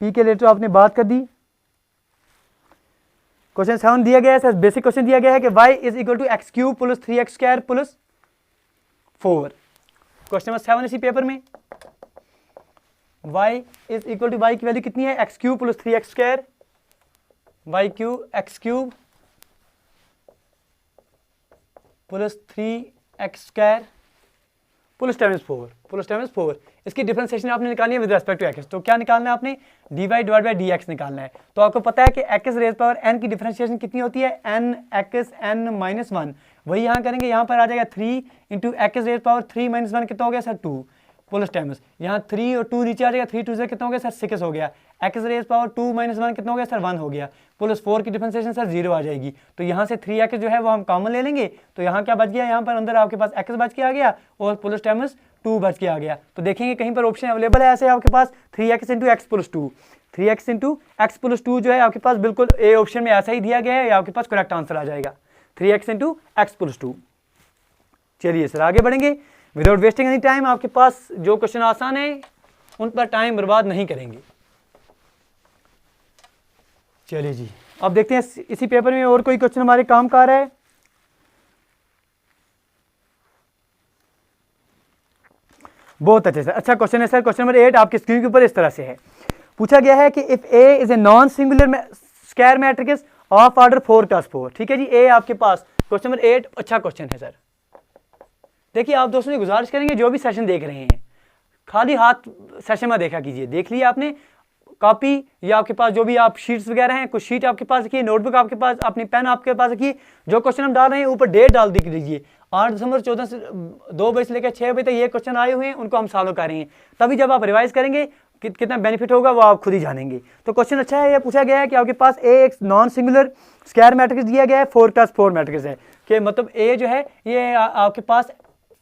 P के लेटर आपने बात कर दी। क्वेश्चन 7 दिया गया है सर, बेसिक क्वेश्चन दिया गया है कि y is equal to x cube plus 3x square plus 4। Question number 7 इसी पेपर में y is equal to y की वैल्यू कितनी है, x cube plus 3x square, y cube x cube plus 3x square plus times 4। इसकी differentiation आपने निकालनी है विद रेस्पेक्ट टू एक्स, तो क्या निकालना है आपने, dy डिवाइड बाई dx निकालना है। तो आपको पता है कि x रेज पावर n की डिफरेंशिएशन कितनी होती है, n x n माइनस 1, वही यहाँ करेंगे, यहाँ पर आ जाएगा 3 into x raise power 3 minus 1 कितना हो गया सर 2 प्लस टाइम्स, यहाँ 3 और 2 नीचे आ जाएगा, 3 2 से कितना हो गया सर 6 हो गया, एक्स रेज पावर 2 माइनस 1 कितना हो गया सर 1 हो गया, प्लस 4 की डिफरेंशिएशन सर 0 आ जाएगी। तो यहाँ से 3x जो है वो हम कॉमन ले लेंगे, तो यहाँ क्या बच गया, यहाँ पर अंदर आपके पास x बच के आ गया और प्लस टाइम्स 2 बच के आ गया। तो देखेंगे कहीं पर ऑप्शन अवेलेबल है ऐसे आपके पास 3x into x plus 2, 3x into x plus 2 जो है आपके पास बिल्कुल ए ऑप्शन में ऐसा ही दिया गया है, आपके पास करेक्ट आंसर आ जाएगा 3x इंटू एक्स प्लस 2। चलिए सर आगे बढ़ेंगे विदाउट वेस्टिंग एनी टाइम, आपके पास जो क्वेश्चन आसान है उन पर टाइम बर्बाद नहीं करेंगे। चलिए जी अब देखते हैं इसी पेपर में और कोई क्वेश्चन हमारे काम का आ रहा है। बहुत अच्छे सर, अच्छा क्वेश्चन है सर। क्वेश्चन नंबर 8 आपकी स्क्रीन के ऊपर इस तरह से है, पूछा गया है कि if A is a non singular square matrix of order 4x4। ठीक है जी, A आपके पास क्वेश्चन नंबर 8 अच्छा क्वेश्चन है सर। देखिए आप दोस्तों ने गुजारिश करेंगे जो भी सेशन देख रहे हैं खाली हाथ सेशन में देखा कीजिए, देख लिया आपने कॉपी या आपके पास जो भी आप शीट्स वगैरह हैं, कुछ शीट आपके पास रखिए, नोटबुक आपके पास, अपनी पेन आपके पास रखिए, जो क्वेश्चन हम डाल रहे हैं ऊपर डेट डाल दीजिए 8 दिसंबर 14 से 2 बजे से लेकर 6 बजे तक ये क्वेश्चन आए हुए हैं, उनको हम सॉल्व कर रहे हैं। तभी जब आप रिवाइज करेंगे कितना बेनिफिट होगा वो आप खुद ही जानेंगे। तो क्वेश्चन अच्छा है, ये पूछा गया है कि आपके पास ए एक नॉन सिंगुलर स्क्वायर मैट्रिक्स दिया गया है, 4x4 मैट्रिक्स है, कि मतलब ए जो है ये आपके पास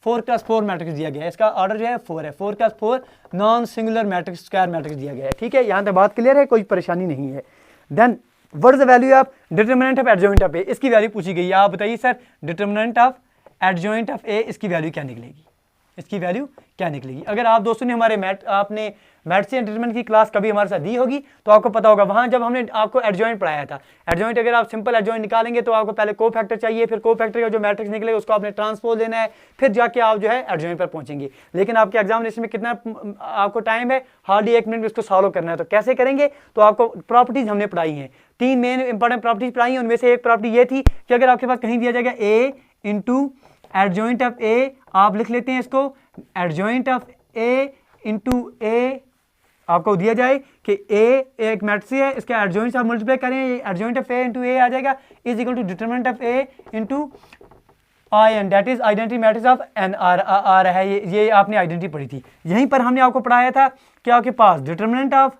4x4 मैट्रिक्स दिया गया है, इसका ऑर्डर जो है 4 है, 4x4 non singular matrix square matrix दिया गया है। ठीक है, यहाँ तक बात क्लियर है, कोई परेशानी नहीं है। Then what is the value of determinant of adjoint of A, इसकी वैल्यू पूछी गई है। आप बताइए sir determinant of adjoint of A, इसकी वैल्यू क्या निकलेगी, इसकी वैल्यू क्या निकलेगी। अगर आप दोस्तों ने हमारे आपने मैथ्स एंड डिटरमिनेंट की क्लास कभी हमारे साथ दी होगी तो आपको पता होगा, वहां जब हमने आपको एडजॉइंट पढ़ाया था, एडजॉइंट अगर आप सिंपल एडजॉइंट निकालेंगे तो आपको पहले को फैक्टर चाहिए, फिर को फैक्टर का जो मैट्रिक्स निकलेगा उसको आपने ट्रांसपोज लेना है, फिर जाके आप जो है एडजॉइंट पर पहुंचेंगे। लेकिन आपके एग्जामिनेशन में कितना आपको टाइम है, हार्डली 1 मिनट में इसको सॉल्व करना है। तो कैसे करेंगे, तो आपको प्रॉपर्टीज हमने पढ़ाई हैं, 3 मेन इंपॉर्टेंट प्रॉपर्टीज पढ़ाई हैं, उनमें से एक प्रॉपर्टी ये थी कि अगर आपके पास कहीं दिया जाएगा ए इंटू एडजॉइंट ऑफ ए, आप लिख लेते हैं इसको एडजॉइंट ऑफ ए इंटू ए, आपको दिया जाए कि ए एक मैट्रिक्स है, इसके एडजॉइंट से आप मल्टीप्लाई करें, adjoint of A into A आ जाएगा is equal to determinant of A into I N, that is identity matrix of N are आ रहा है। ये आपने आइडेंटिटी पढ़ी थी। यहीं पर हमने आपको पढ़ाया था कि आपके पास डिटरमिनेंट ऑफ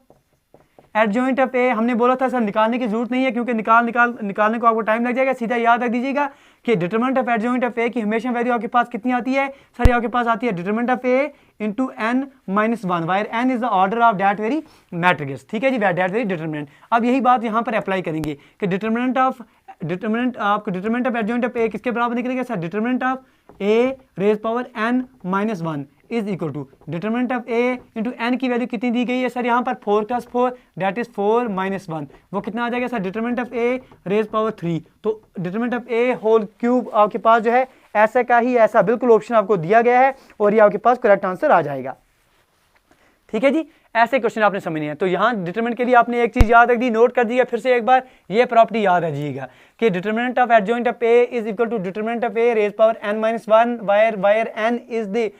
एडजॉइंट ऑफ ए, हमने बोला था सर निकालने की जरूरत नहीं है क्योंकि निकालने को आपको टाइम लग जाएगा। सीधा याद रख दीजिएगा कि डिटरमिनेंट ऑफ एडजॉइंट ऑफ ए की हमेशा वैल्यू आपके पास कितनी आती है सर? आपके पास आती है determinant of A into n minus one, where n is the order of that very matrix. ठीक है जी, दैट वेरी डिटरमिनेंट। अब यही बात यहाँ पर अप्लाई करेंगे कि determinant of adjoint of A किसके बराबर निकलेगा sir? Determinant of A raise power n minus one is equal to determinant of A into n की वैल्यू कितनी दी गई है सर? यहाँ पर 4 + 4 दैट इज 4 - 1, वो कितना आ जाएगा sir? Determinant of A raise power 3। तो determinant of A whole cube आपके पास जो है ऐसा का ही ऐसा बिल्कुल ऑप्शन आपको दिया गया है और ये आपके पास करेक्ट आंसर आ जाएगा। ठीक है जी, ऐसे क्वेश्चन आपने समझने हैं। तो यहाँ डिटरमिनेंट के लिए आपने एक चीज याद रख दी, नोट कर दिया फिर से एक बार, ये प्रॉपर्टी याद रखिएगा कि determinant of adjoint of A is equal to determinant of A raise power n - 1 where n is the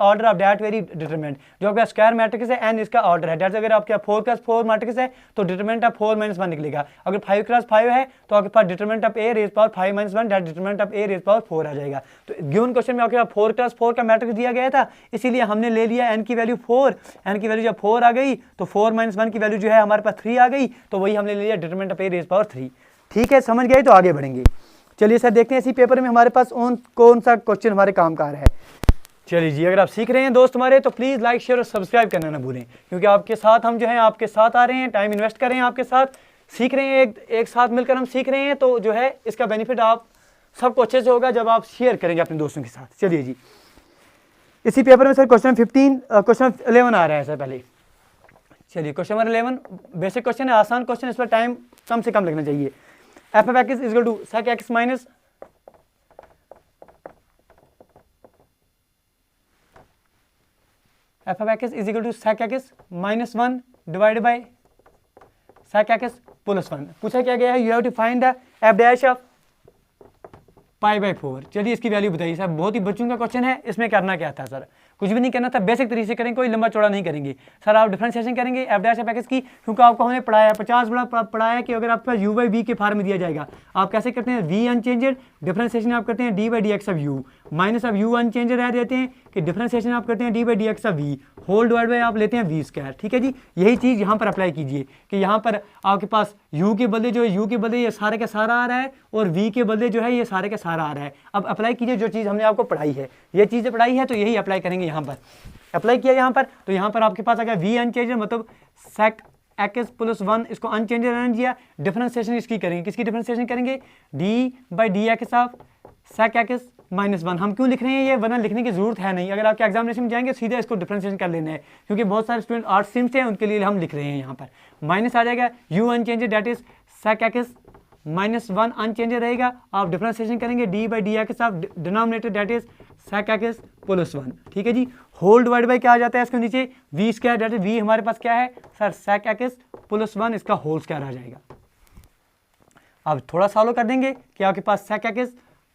order of that very determinant. जो आपका स्क्वायर मैट्रिक्स है n इसका ऑर्डर है, दैट्स अगर आपका 4 + 4 मैट्रिक्स है तो डिटरमिनेंट ऑफ 4 - 1 निकलेगा। अगर 5 × 5 है तो आपके पास determinant of A raise power 5 - 1 that determinant of A raise power 4 आ जाएगा। तो गिवन क्वेश्चन में आपके पास 4 + 4 का मैट्रिक्स दिया गया था, इसीलिए हमने ले लिया n की वैल्यू 4। n की वैल्यू जब 4 आ गई तो 4 - 1 की वैल्यू जो है हमारे पास 3 आ गई, तो वही हमने ले लिया determinant of A raise power 3। ठीक है, समझ गए? तो आगे बढ़ेंगे। चलिए सर देखते हैं इसी पेपर में हमारे पास कौन सा क्वेश्चन हमारे काम का आ रहा है। चलिए जी, अगर आप सीख रहे हैं दोस्त हमारे तो प्लीज़ लाइक शेयर और सब्सक्राइब करना ना भूलें, क्योंकि आपके साथ हम जो है आपके साथ आ रहे हैं, टाइम इन्वेस्ट कर रहे हैं आपके साथ, सीख रहे हैं, एक साथ मिलकर हम सीख रहे हैं। तो जो है इसका बेनिफिट आप सबको अच्छे से होगा जब आप शेयर करेंगे अपने दोस्तों के साथ। चलिए जी, इसी पेपर में सर क्वेश्चन 11 आ रहा है सर। पहले चलिए क्वेश्चन नंबर 11 बेसिक क्वेश्चन है, आसान क्वेश्चन, इस पर टाइम कम से कम लगना चाहिए। F of x is equal to sec x minus f of x is equal to sec x minus 1 divided by sec x plus 1। पूछा क्या गया है? You have to find the f dash of π/4। चलिए इसकी value बताइए sir. बहुत ही बच्चों का क्वेश्चन है, इसमें करना क्या था सर? कुछ भी नहीं करना था, बेसिक तरीके से करेंगे, कोई लंबा चौड़ा नहीं करेंगे सर। आप डिफरेंशिएशन करेंगे एफ डैश ऑफ एक्स की, क्योंकि आपको हमने पढ़ाया 50 बड़ा पढ़ाया कि अगर आपका u बाई वी के फार्म में दिया जाएगा, आप कैसे करते हैं? v अनचेंजेड, डिफरेंशिएशन आप करते हैं d by D x of u, minus of u unchanged रह देते हैं कि डिफरेंशिएशन आप करते हैं d by D x of v whole divide by आप लेते हैं v²। ठीक है जी, यही चीज़ यहाँ पर अप्लाई कीजिए कि यहाँ पर आपके पास u के बदले जो है u के बदले ये सारे का सारा आ रहा है और v के बदले जो है ये सारे का सारा आ रहा है। अब अप्लाई कीजिए जो चीज़ हमने आपको पढ़ाई है, ये चीज़ें पढ़ाई है तो यही अप्लाई करेंगे यहाँ पर। अप्लाई किया यहाँ पर, तो यहाँ पर आपके पास आ गया v अनचेंजेड मतलब सेक एक्स प्लस 1, इसको अनचेंजेड रहने दिया। डिफरेंशिएशन इसकी करेंगे, किसकी डिफरेंशिएशन करेंगे? d by D x of sec x minus 1। हम क्यों लिख रहे हैं? ये वरना लिखने की जरूरत है नहीं, अगर आपके एग्जामिनेशन में जाएंगे सीधा इसको डिफरेंशिएशन कर लेना है, क्योंकि बहुत सारे स्टूडेंट आर्ट्स स्ट्रीम से हैं, उनके लिए हम लिख रहे हैं। यहाँ पर माइनस आ जाएगा u unchanged that is sec x minus 1 unchanged रहेगा। आप डिफरेंशिएशन करेंगे d by D x of denominator that is sec x plus 1। ठीक है जी, होल डिवाइड बाई क्या आ जाता है इसके नीचे? v² दैट इज v हमारे पास क्या है सर? सेक एक्स प्लस 1, इसका होल स्क्वायर आ जाएगा। अब थोड़ा सॉल्व कर देंगे कि आपके पास sec x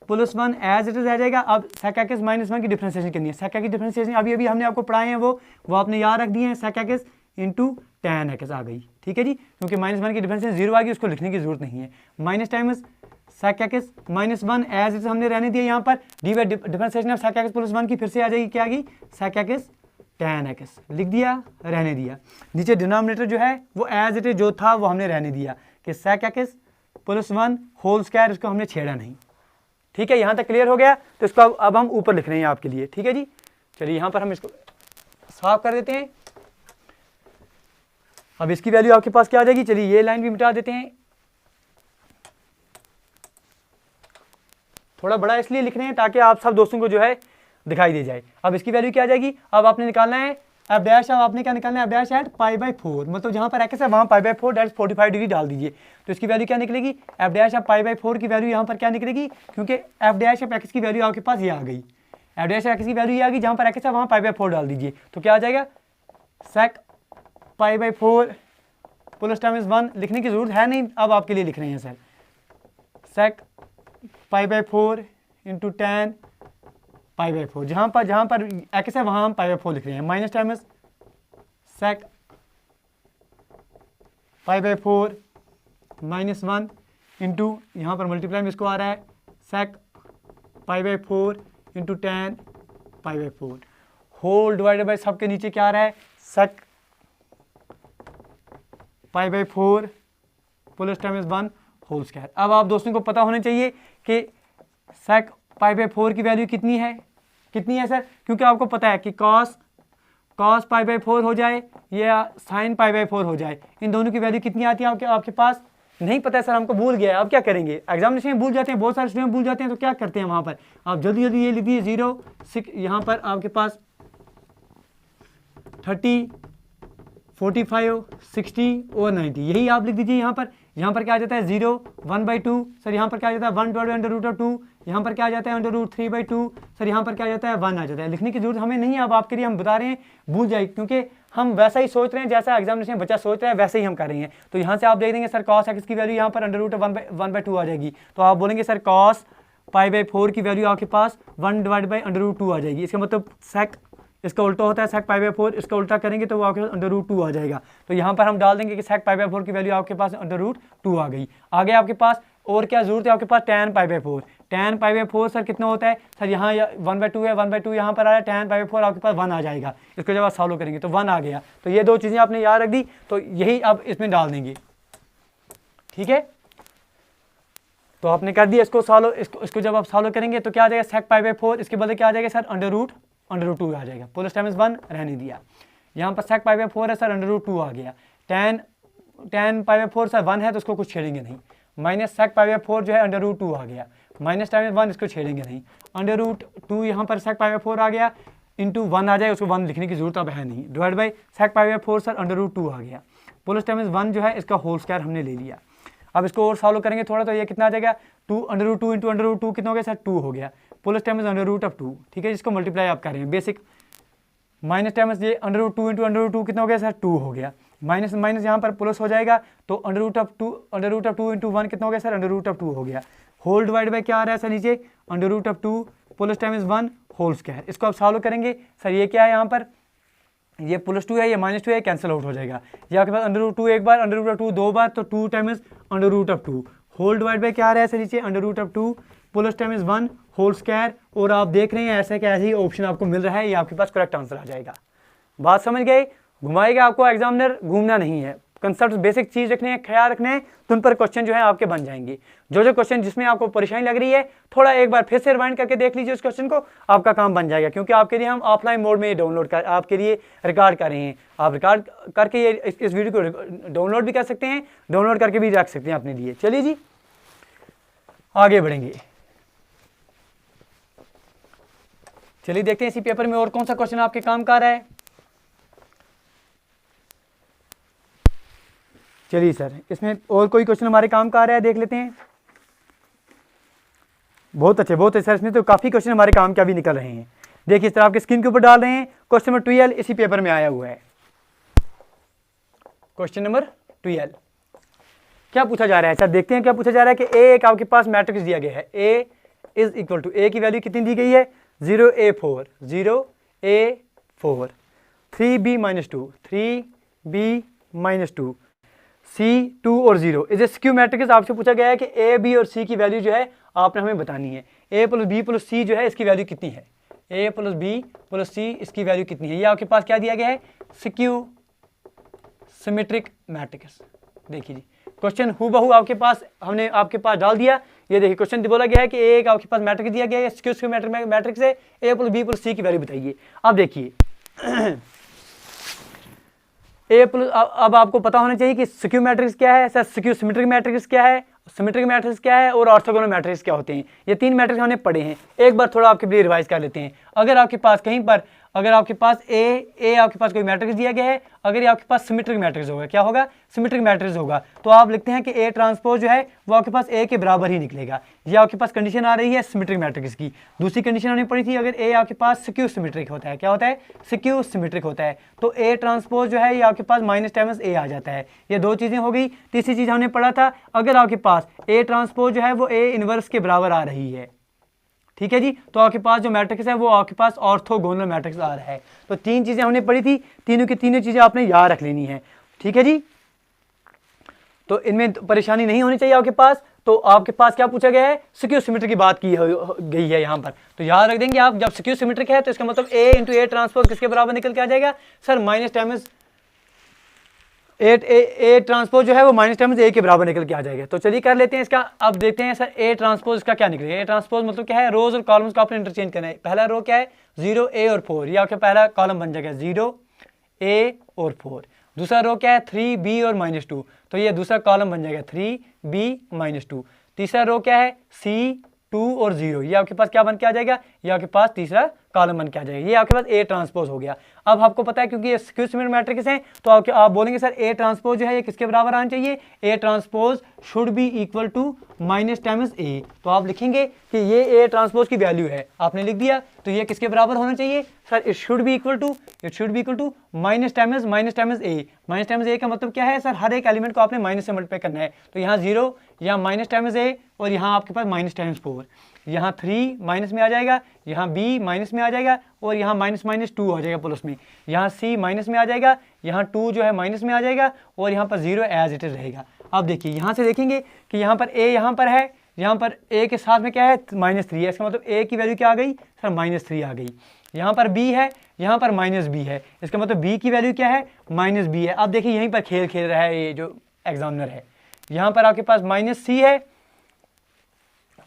plus 1 as it is आ जाएगा। अब सेक एक्स माइनस 1 की डिफरेंशिएशन करनी है। सेक एक्स की डिफरेंशिएशन अभी हमने आपको पढ़ाए हैं, वो आपने याद रख दिए हैं। Sec x into tan x आ गई। ठीक है जी, क्योंकि माइनस 1 की डिफरेंशिएशन 0 आ गई, उसको लिखने की जरूरत नहीं है। Minus times sec x minus 1 as it हमने रहने दिया। यहाँ पर d by differentiation of sec x plus 1 की फिर से आ जाएगी, क्या आ गई? सेक एक्स tan एक्स लिख दिया, रहने दिया। नीचे डिनोमिनेटर जो है वो एज इट इज जो था वो हमने रहने दिया कि sec x plus 1 whole square, इसको हमने छेड़ा नहीं। ठीक है, यहाँ तक क्लियर हो गया। तो इसको अब हम ऊपर लिख रहे हैं आपके लिए। ठीक है जी, चलिए यहाँ पर हम इसको साफ कर देते हैं। अब इसकी वैल्यू आपके पास क्या आ जाएगी? चलिए ये लाइन भी मिटा देते हैं, थोड़ा बड़ा इसलिए लिख रहे हैं ताकि आप सब दोस्तों को जो है दिखाई दे जाए। अब इसकी वैल्यू क्या आ जाएगी? अब आपने निकालना है एफ डैश, अब आपने क्या निकालना है? एफ डैश एट π/4, मतलब जहाँ पर एक्स है वहाँ π/4 दैट 45 डिग्री डाल दीजिए। तो इसकी वैल्यू क्या निकलेगी? एफ डैश ऑफ π/4 की वैल्यू यहाँ पर क्या निकलेगी? क्योंकि एफ डैश ऑफ एक्स की वैल्यू आपके पास ये आ गई, एफ डैश ऑफ एक्स की वैल्यू ये आ गई, जहाँ पर एक्स है वहाँ π/4 डाल दीजिए। तो क्या आ जाएगा? सेक π/4 प्लस टाइम्स 1, लिखने की जरूरत है नहीं, अब आपके लिए लिख रहे हैं सर। सेक π/4 इंटू tan π/4, जहाँ पर एक्स है वहाँ हम π/4 लिख रहे हैं। Minus times sec pi by 4 -1 into यहाँ पर मल्टीप्लाई में इसको आ रहा है sec pi by 4 into tan pi by 4 whole divided by सबके नीचे क्या आ रहा है sec pi by 4 plus times 1 whole square. अब आप दोस्तों को पता होना चाहिए कि सेक पाई बाई 4 की वैल्यू कितनी है सर, क्योंकि आपको पता है कि कॉस पाई बाई 4 हो जाए या साइन पाई बाई 4 हो जाए, इन दोनों की वैल्यू कितनी आती है आपके पास नहीं पता है सर, हमको भूल गया है। अब क्या करेंगे, एग्जामिनेशन में भूल जाते हैं, बहुत सारे स्टूडेंट भूल जाते हैं, तो क्या करते हैं वहाँ पर आप जल्दी जल्दी ये लिख दीजिए 0 6 यहाँ पर आपके पास 30 45 60 और 90 यही आप लिख दीजिए। यहाँ पर क्या आ जाता है 0 1/2 सर, यहाँ पर क्या आ जाता है 1/√2, यहाँ पर क्या आ जाता है √3/2 सर, यहाँ पर क्या आ जाता है 1 आ जाता है। लिखने की जरूरत हमें नहीं है, अब आपके लिए हम बता रहे हैं, भूल जाए, क्योंकि हम वैसा ही सोच रहे हैं जैसा एग्जामिनेशन में बच्चा सोच रहा है वैसे ही हम कर रहे हैं। तो यहाँ से आप देख देंगे सर cos x की वैल्यू यहाँ पर √1/2 आ जाएगी, तो आप बोलेंगे सर cos पाई बाई 4 की वैल्यू आपके पास 1/√2 आ जाएगी। इसका मतलब सेक इसका उल्टा होता है सेक पाई बाई 4, इसका उल्टा करेंगे तो वो आपके पास √2 आ जाएगा। तो यहाँ पर हम डाल देंगे कि सेक पाई बाई 4 की वैल्यू आपके पास √2 आ गई। आगे आपके पास और क्या जरूरत है, आपके पास tan pi by 4, tan pi by 4 sir कितना होता है सर, यहाँ 1/2 है, 1/2 यहाँ पर आ रहा है, tan पाई बाई 4 आपके पास 1 आ जाएगा। इसको जब आप सॉल्व करेंगे तो 1 आ गया। तो ये दो चीज़ें आपने याद रख दी, तो यही अब इसमें डाल देंगे, ठीक है। तो आपने कर दिया इसको सॉल्व, इसको जब आप सॉल्व करेंगे तो क्या आ जाएगा सेक पाई बाई 4, इसके बदले क्या आ जाएगा सर √2 आ जाएगा, प्लस टाइम्स 1 रहने दिया। यहाँ पर सेक पाई बाई 4 है सर, √2 आ गया। tan पाई बाई 4 सर 1 है तो उसको कुछ छेड़ेंगे नहीं, माइनस सेक पाई बाई 4 जो है √2 आ गया, माइनस टाइम्स 1 इसको छेड़ेंगे नहीं, √2 यहाँ पर सेक पाई बाई 4 आ गया, इंटू 1 आ जाए, उसको 1 लिखने की जरूरत अब है नहीं, divide by sec pi by 4 sir √2 आ गया, प्लस टाइम्स 1 जो है इसका होल स्क्वायर हमने ले लिया। अब इसको और सॉल्व करेंगे थोड़ा, तो ये कितना आ जाएगा 2 √2 इंटू √2 कितना हो गया सर 2 हो गया, प्लस टाइम्स √2, ठीक है, जिसको मल्टीप्लाई आप कर रहे हैं बेसिक, माइनस टाइम्स ये √2 इंटू √2 कितना हो गया सर 2 हो गया, माइनस माइनस यहाँ पर प्लस हो जाएगा, तो √2 इंटू 1 कितना हो गया सर √2 हो गया, होल डिवाइड बाई क्या आ रहा है सर नीचे √2 प्लस टाइम्स 1 होल स्क्वायर। इसको आप सॉल्व करेंगे सर, ये क्या है यहाँ पर, ये +2 है, ये -2 है, कैंसिल आउट हो जाएगा। ये आपके पास √2 एक बार, √2 दो बार, तो 2 टाइम्स √2 होल डिवाइड बाई क्या आ रहा है सर नीचे √2 प्लस टाइम्स 1 होल स्क्वायर। और आप देख रहे हैं ऐसे कैसे ही ऑप्शन आपको मिल रहा है, ये आपके पास करेक्ट आंसर आ जाएगा। बात समझ गए, घुमाएगा आपको एग्जामिनर, घूमना नहीं है, कंसेप्ट बेसिक चीज़ रखने हैं, ख्याल रखने हैं, तो उन पर क्वेश्चन जो है आपके बन जाएंगे। जो क्वेश्चन जिसमें आपको परेशानी लग रही है, थोड़ा एक बार फिर से रिवाइंड करके देख लीजिए उस क्वेश्चन को, आपका काम बन जाएगा। क्योंकि आपके लिए हम ऑफलाइन मोड में आपके लिए रिकॉर्ड कर रहे हैं, आप रिकॉर्ड करके ये इस वीडियो को डाउनलोड भी कर सकते हैं, डाउनलोड करके भी रख सकते हैं अपने लिए। चलिए जी आगे बढ़ेंगे, चलिए देखते हैं इसी पेपर में और कौन सा क्वेश्चन आपके काम का रहा है। चलिए सर, इसमें और कोई क्वेश्चन हमारे काम का आ रहा है, देख लेते हैं। बहुत अच्छे सर, इसमें तो काफ़ी क्वेश्चन हमारे काम का भी निकल रहे हैं। देखिए इस तरह आपके स्क्रीन के ऊपर डाल रहे हैं, क्वेश्चन नंबर 12 इसी पेपर में आया हुआ है। क्वेश्चन नंबर 12 क्या पूछा जा रहा है सर, देखते हैं क्या पूछा जा रहा है कि एक आपके पास मैट्रिक्स दिया गया है, A is equal to, A की वैल्यू कितनी दी गई है 0A4 3B-2 3B-2 C2 और 0 इज ए स्क्यू मैट्रिक्स। आपसे पूछा गया है कि A, B और C की वैल्यू जो है आपने हमें बतानी है। A + B + C जो है इसकी वैल्यू कितनी है, A + B + C इसकी वैल्यू कितनी है। ये आपके पास क्या दिया गया है, स्क्यू सिमेट्रिक मैट्रिक्स। देखिए जी क्वेश्चन हूबहू आपके पास हमने आपके पास डाल दिया। ये देखिए क्वेश्चन बोला गया है कि एक आपके पास मैट्रिक्स दिया गया है, स्क्यू सिमेट्रिक मैट्रिक्स है, A + B + C की वैल्यू बताइए। अब देखिए अब आपको पता होना चाहिए कि स्क्यू मैट्रिक्स क्या है सर, स्क्यू सिमेट्रिक मैट्रिक्स क्या है, सिमेट्रिक मैट्रिक्स क्या है, और ऑर्थोगोनल मैट्रिक्स क्या होते हैं। ये 3 मैट्रिक्स हमने पढ़े हैं, एक बार थोड़ा आपके लिए रिवाइज कर लेते हैं। अगर आपके पास कहीं पर आपके पास ए आपके पास कोई मैट्रिक्स दिया गया है, अगर ये आपके पास सिमेट्रिक मैट्रिक्स होगा, क्या होगा, सिमेट्रिक मैट्रिक्स होगा, तो आप लिखते हैं कि A ट्रांसपोज जो है वो आपके पास A के बराबर ही निकलेगा। ये आपके पास कंडीशन आ रही है सिमेट्रिक मैट्रिक्स की। दूसरी कंडीशन हमने पढ़ी थी, अगर A आपके पास स्क्यू सिमेट्रिक होता है, क्या होता है, स्क्यू सिमेट्रिक होता है, तो A ट्रांसपोज जो है ये आपके पास -A आ जाता है। ये 2 चीज़ें हो गई। तीसरी चीज़ हमने पढ़ा था, अगर आपके पास A ट्रांसपोज जो है वो A इनवर्स के बराबर आ रही है, ठीक है जी, तो आपके पास जो मैट्रिक्स है वो आपके पास ऑर्थोगोनल मैट्रिक्स आ रहा है। तो 3 चीज़ें हमने पढ़ी थी, तीनों की तीनों चीज़ें आपने याद रख लेनी है, ठीक है जी। तो इनमें परेशानी नहीं होनी चाहिए आपके पास। तो आपके पास क्या पूछा गया है, सिक्योर सिमेट्री की बात की गई है यहाँ पर। तो याद रख देंगे आप, जब सिक्योर सिमेट्रिक है तो इसका मतलब A इंटू ए ट्रांसपोज किसके बराबर निकल के आ जाएगा sir, minus times A transpose जो है वो माइनस टाइम्स ए के बराबर निकल के आ जाएगा। तो चलिए कर लेते हैं इसका। अब देखते हैं सर ए ट्रांसपोज इसका क्या निकलेगा। ए ट्रांसपोज मतलब क्या है, रोज और कॉलम्स को आपने इंटरचेंज करना है। पहला रो क्या है 0 A और 4, ये आपका पहला कॉलम बन जाएगा 0 A और 4। दूसरा रो क्या है 3 B और -2, तो ये दूसरा कॉलम बन जाएगा 3 B -2। तीसरा रो क्या है C 2 और 0, ये आपके पास क्या बन के आ जाएगा, ये आपके पास तीसरा कॉलम बन के आ जाएगा। ये आपके पास A ट्रांसपोज हो गया। अब आपको पता है क्योंकि ये सिक्योर सिमेट्रिक मैट्रिक्स हैं, तो आप बोलेंगे सर A ट्रांसपोज जो है ये किसके बराबर आना चाहिए, A transpose should be equal to minus times A। तो आप लिखेंगे कि ये A ट्रांसपोज की वैल्यू है, आपने लिख दिया, तो ये किसके बराबर होना चाहिए sir, it should be equal to minus times A। Minus times A का मतलब क्या है सर, हर एक एलिमेंट को आपने माइनस से मल्टीप्लाई करना है। तो यहाँ 0, यहाँ माइनस टाइम्स A और यहाँ आपके पास माइनस टाइम्स 4। यहाँ 3 माइनस में आ जाएगा, यहाँ B माइनस में आ जाएगा और यहाँ -2 आ जाएगा प्लस में। यहाँ C माइनस में आ जाएगा, यहाँ 2 जो है माइनस में आ जाएगा और यहाँ पर 0 एज इट इज रहेगा। अब देखिए यहाँ से देखेंगे कि यहाँ पर A यहाँ पर है, यहाँ पर A के साथ में क्या है -3 है, इसका मतलब A की वैल्यू क्या आ गई सर, -3 आ गई। यहाँ पर B है, यहाँ पर -B है, इसका मतलब B की वैल्यू क्या है -B है। अब देखिए यहीं पर खेल रहा है ये जो एग्जामिनर है। यहाँ पर आपके पास -C है,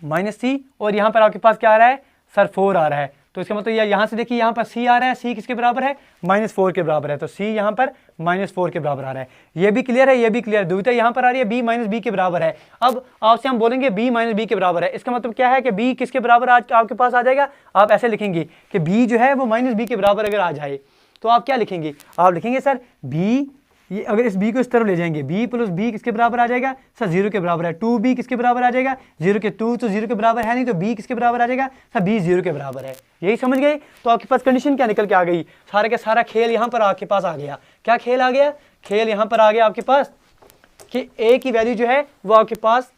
-C, और यहाँ पर आपके पास क्या आ रहा है सर 4 आ रहा है। तो इसका मतलब यहाँ से देखिए यहाँ पर C आ रहा है, C किसके बराबर है -4 के बराबर है, तो C यहाँ पर -4 के बराबर आ रहा है। ये भी क्लियर है, ये भी क्लियर है। दुविधा यहाँ पर आ रही है B -B के बराबर है। अब आपसे हम बोलेंगे B -B के बराबर है, इसका मतलब क्या है कि B किसके बराबर आपके पास आ जाएगा। आप ऐसे लिखेंगे कि B जो है वो -B के बराबर अगर आ जाए तो आप क्या लिखेंगे, आप लिखेंगे सर B, ये अगर इस B को इस तरफ ले जाएंगे B प्लस B किसके बराबर आ जाएगा सर, 0 के बराबर है। 2B किसके बराबर आ जाएगा 0 के, 2 तो 0 के बराबर है नहीं, तो B किसके बराबर आ जाएगा सर, B 0 के बराबर है। यही समझ गए। तो आपके पास कंडीशन क्या निकल के आ गई, सारा का सारा खेल यहाँ पर आपके पास आ गया। क्या खेल आ गया, खेल यहाँ पर आ गया आपके पास कि A की वैल्यू जो है वो आपके पास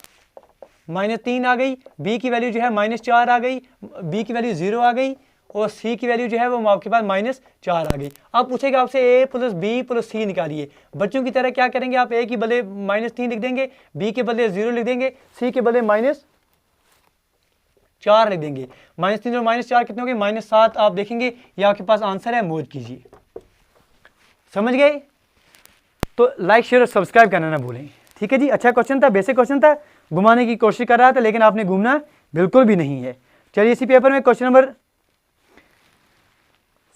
-3 आ गई, B की वैल्यू जो है -4 आ गई, B की वैल्यू 0 आ गई और C की वैल्यू जो है वो आपके पास -4 आ गई। अब पूछेगा आपसे A plus B plus C निकालिए। बच्चों की तरह क्या करेंगे आप, A की बदले -3 लिख देंगे, B के बदले 0 लिख देंगे, C के बदले -4 लिख देंगे। -3 और -4 कितने हो गए -7। आप देखेंगे ये आपके पास आंसर है, मौज कीजिए। समझ गए। तो लाइक शेयर और सब्सक्राइब करना ना भूलें, ठीक है जी। अच्छा क्वेश्चन था, बेसिक क्वेश्चन था, घुमाने की कोशिश कर रहा था लेकिन आपने घूमना बिल्कुल भी नहीं है। चलिए इसी पेपर में क्वेश्चन नंबर,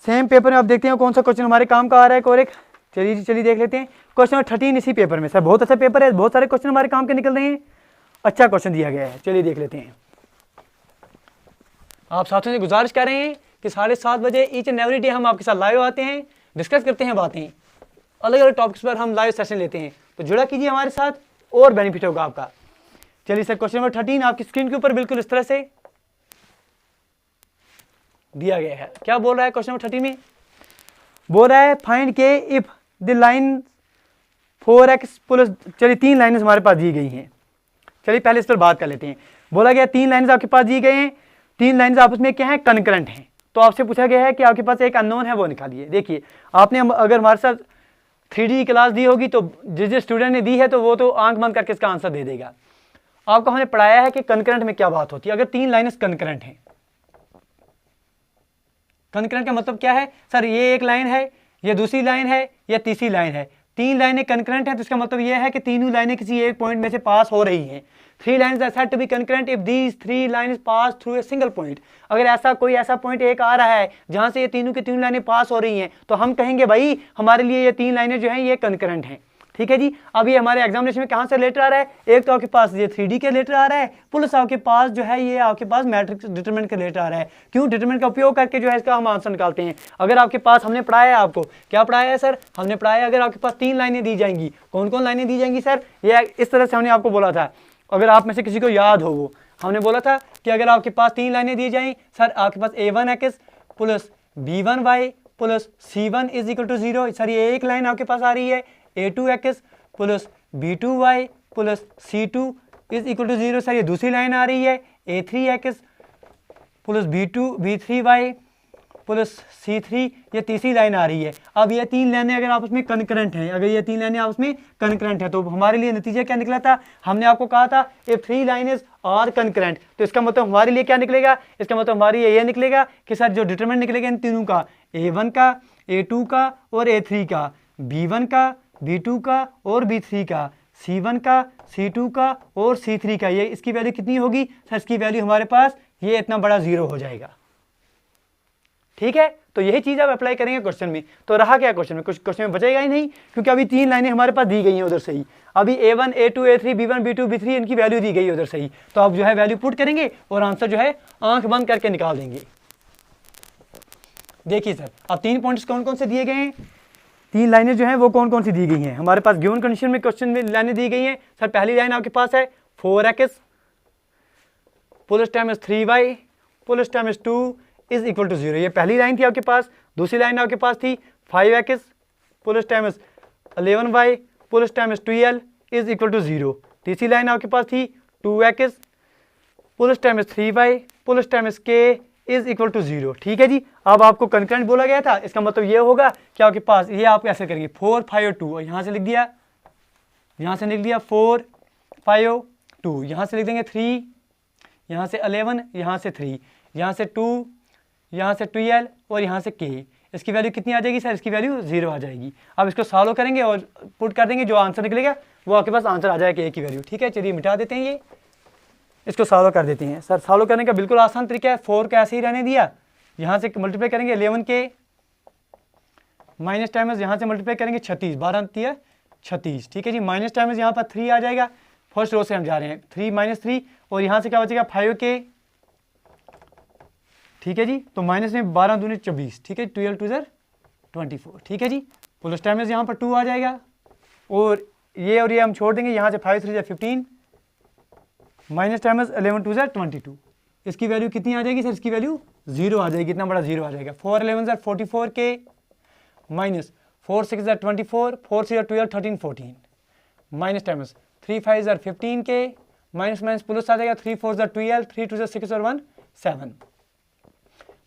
सेम पेपर में आप देखते हैं कौन सा क्वेश्चन हमारे काम का आ रहा है कोरेक। चलिए देख लेते हैं क्वेश्चन नंबर 13 इसी पेपर में। सर बहुत अच्छा पेपर है, बहुत सारे क्वेश्चन हमारे काम के निकल रहे हैं, अच्छा क्वेश्चन दिया गया है। चलिए देख लेते हैं। आप साथियों से गुजारिश कर रहे हैं कि 7:30 बजे ईच एंड एवरी डे हम आपके साथ लाइव आते हैं, डिस्कस करते हैं बातें, अलग अलग टॉपिक्स पर हम लाइव सेशन लेते हैं। तो जुड़ा कीजिए हमारे साथ और बेनिफिट होगा आपका। चलिए सर क्वेश्चन नंबर 13 आपकी स्क्रीन के ऊपर बिल्कुल इस तरह से दिया गया है। क्या बोल रहा है क्वेश्चन नंबर 13 में, बोल रहा है फाइंड के if the line 4x plus, चलिए 3 लाइनें हमारे पास दी गई हैं। चलिए पहले इस पर बात कर लेते हैं। बोला गया 3 लाइनें आपके पास दी गई हैं, 3 लाइनें आपस में क्या है कनकरेंट हैं। तो आपसे पूछा गया है कि आपके पास एक अननोन है वो निकालिए। देखिए आपने अगर हमारे साथ 3D की क्लास दी होगी तो जिस स्टूडेंट ने दी है तो वो तो आंख बंद करके इसका आंसर दे देगा। आपको हमने पढ़ाया है कि कनकरेंट में क्या बात होती है। अगर 3 लाइनें कनकरेंट हैं, कनकरेंट का मतलब क्या है सर, ये एक लाइन है, ये दूसरी लाइन है, या तीसरी लाइन है। 3 लाइनें कनकरेंट हैं तो इसका मतलब यह है कि तीनों लाइनें किसी एक पॉइंट में से पास हो रही हैं। 3 lines are said to be concurrent if these 3 lines pass through a single point. अगर ऐसा कोई ऐसा पॉइंट एक आ रहा है जहां से ये तीनों की 3 लाइनें पास हो रही हैं तो हम कहेंगे भाई हमारे लिए ये 3 लाइनें जो हैं ये कनकरेंट हैं। ठीक है जी। अब ये हमारे एग्जामिनेशन में कहाँ से लेटर आ रहा है, एक तो आपके पास ये 3D के लेटर आ रहा है, प्लस आपके पास जो है ये आपके पास मैट्रिक्स डिटरमिनेंट का लेटर आ रहा है। क्यों, डिटरमिनेंट का उपयोग करके जो है इसका हम आंसर निकालते हैं। अगर आपके पास हमने पढ़ाया है, आपको क्या पढ़ाया है सर, हमने पढ़ाया अगर आपके पास 3 लाइनें दी जाएंगी, कौन कौन लाइनें दी जाएंगी सर, ये इस तरह से हमने आपको बोला था। अगर आप में से किसी को याद हो वो हमने बोला था कि अगर आपके पास 3 लाइनें दी जाएं सर, आपके पास a1x plus b1y plus c1 is equal to 0। Sir ये एक लाइन आपके पास आ रही है, a2x plus b2y plus c2 is equal to 0। Sir ये दूसरी लाइन आ रही है, a3x plus b3y plus C3, ये तीसरी लाइन आ रही है। अब ये तीन लाइनें अगर आपस में कंकरेंट हैं, अगर ये तीन लाइनें आपस में कंकरेंट है तो हमारे लिए नतीजा क्या निकला था, हमने आपको कहा था इफ 3 लाइन्स आर कंकरेंट, तो इसका मतलब हमारे लिए क्या निकलेगा, इसका मतलब हमारे लिए ये निकलेगा कि सर जो डिटरमिनेंट निकलेगा इन तीनों का, A1 का, A2 का और A3 का, B1 का, B2 का और B3 का, C1 का, C2 का और C3 का, ये इसकी वैल्यू कितनी होगी सर, इसकी वैल्यू हमारे पास ये इतना बड़ा 0 हो जाएगा। ठीक है, तो यही चीज आप अप्लाई करेंगे क्वेश्चन में। तो रहा क्या क्वेश्चन में, कुछ क्वेश्चन में बचेगा ही नहीं, क्योंकि अभी तीन लाइनें हमारे पास दी गई हैं उधर से ही। अभी A1, A2, A3, B1, B2, B3 इनकी वैल्यू दी गई है उधर से ही, तो आप जो है वैल्यू पुट करेंगे और आंसर जो है आंख बंद करके निकाल देंगे। देखिए सर, अब 3 पॉइंट्स कौन कौन से दिए गए हैं, 3 लाइनें जो हैं वो कौन कौन सी दी गई हैं हमारे पास गिवन कंडीशन में, क्वेश्चन में लाइनें दी गई हैं। सर पहली लाइन आपके पास है 4x plus times 3y plus times 2 is equal to 0, ये पहली लाइन थी आपके पास। दूसरी लाइन आपके पास थी 5x plus times 11y plus times 12 is equal to 0। तीसरी लाइन आपके पास थी 2x plus times 3y plus times k is equal to 0। ठीक है जी, अब आपको कंकरेंट बोला गया था, इसका मतलब ये होगा कि आपके पास ये आप ऐसे करेंगे 4, 5 और 2, और यहाँ से लिख दिया, यहाँ से लिख दिया 4, 5, 2, यहाँ से लिख देंगे 3, यहाँ से 11, यहाँ से 3, यहाँ से 2, यहाँ से 12 और यहाँ से k। इसकी वैल्यू कितनी आ जाएगी सर, इसकी वैल्यू 0 आ जाएगी। अब इसको सॉल्व करेंगे और पुट कर देंगे, जो आंसर निकलेगा वो आपके पास आंसर आ जाएगा k की वैल्यू। ठीक है, चलिए मिटा देते हैं, ये इसको सॉल्व कर देते हैं। सर सॉल्व करने का बिल्कुल आसान तरीका है, 4 का ऐसे ही रहने दिया, यहाँ से मल्टीप्लाई करेंगे 11 के माइनस टाइम्स यहाँ से मल्टीप्लाई करेंगे 36, 12 दिया 36। ठीक है जी, माइनस टाइम्स यहाँ पर 3 आ जाएगा, फर्स्ट रो से हम जा रहे हैं, 3 माइनस 3 और यहाँ से क्या बचेगा 5 के। ठीक है जी, तो माइनस में 12 दूनी 24। ठीक है, 12 2 24। ठीक है जी, प्लस टाइम्स यहाँ पर 2 आ जाएगा और ये हम छोड़ देंगे, यहाँ से 5 3 15 माइनस टाइम्स 11 2 22। इसकी वैल्यू कितनी आ जाएगी सर, इसकी वैल्यू 0 आ जाएगी, इतना बड़ा 0 आ जाएगा। 4 11 44 के माइनस 4 6 24, 4 6 12 13 14 माइनस टाइम्स 3 5 15 के माइनस माइनस प्लस आ जाएगा, 3 4 12, 3 2 6 और 1 7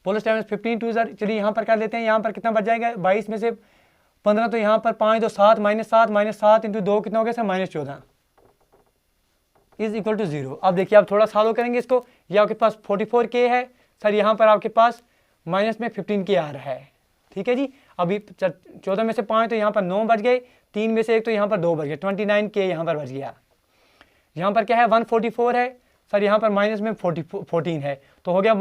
प्लस टाइम्स 15 2 चलिए यहाँ पर कर लेते हैं, यहाँ पर कितना बच जाएगा 22 में से 15, तो यहाँ पर 5 2 7 माइनस 7 इंटू 2 कितना हो गया सर -14 इज इक्वल टू 0। अब देखिए आप थोड़ा सॉल्व करेंगे इसको, ये आपके पास 44 के है सर, यहाँ पर आपके पास माइनस में 15 के आ रहा है। ठीक है जी, अभी 14 में से 5 तो यहाँ पर 9 बच गए, 3 में से 1 तो यहाँ पर 2 बच गए, 29 के यहाँ पर बच गया। यहाँ पर क्या है 144 है सर, यहाँ पर माइनस में 14 है, तो हो गया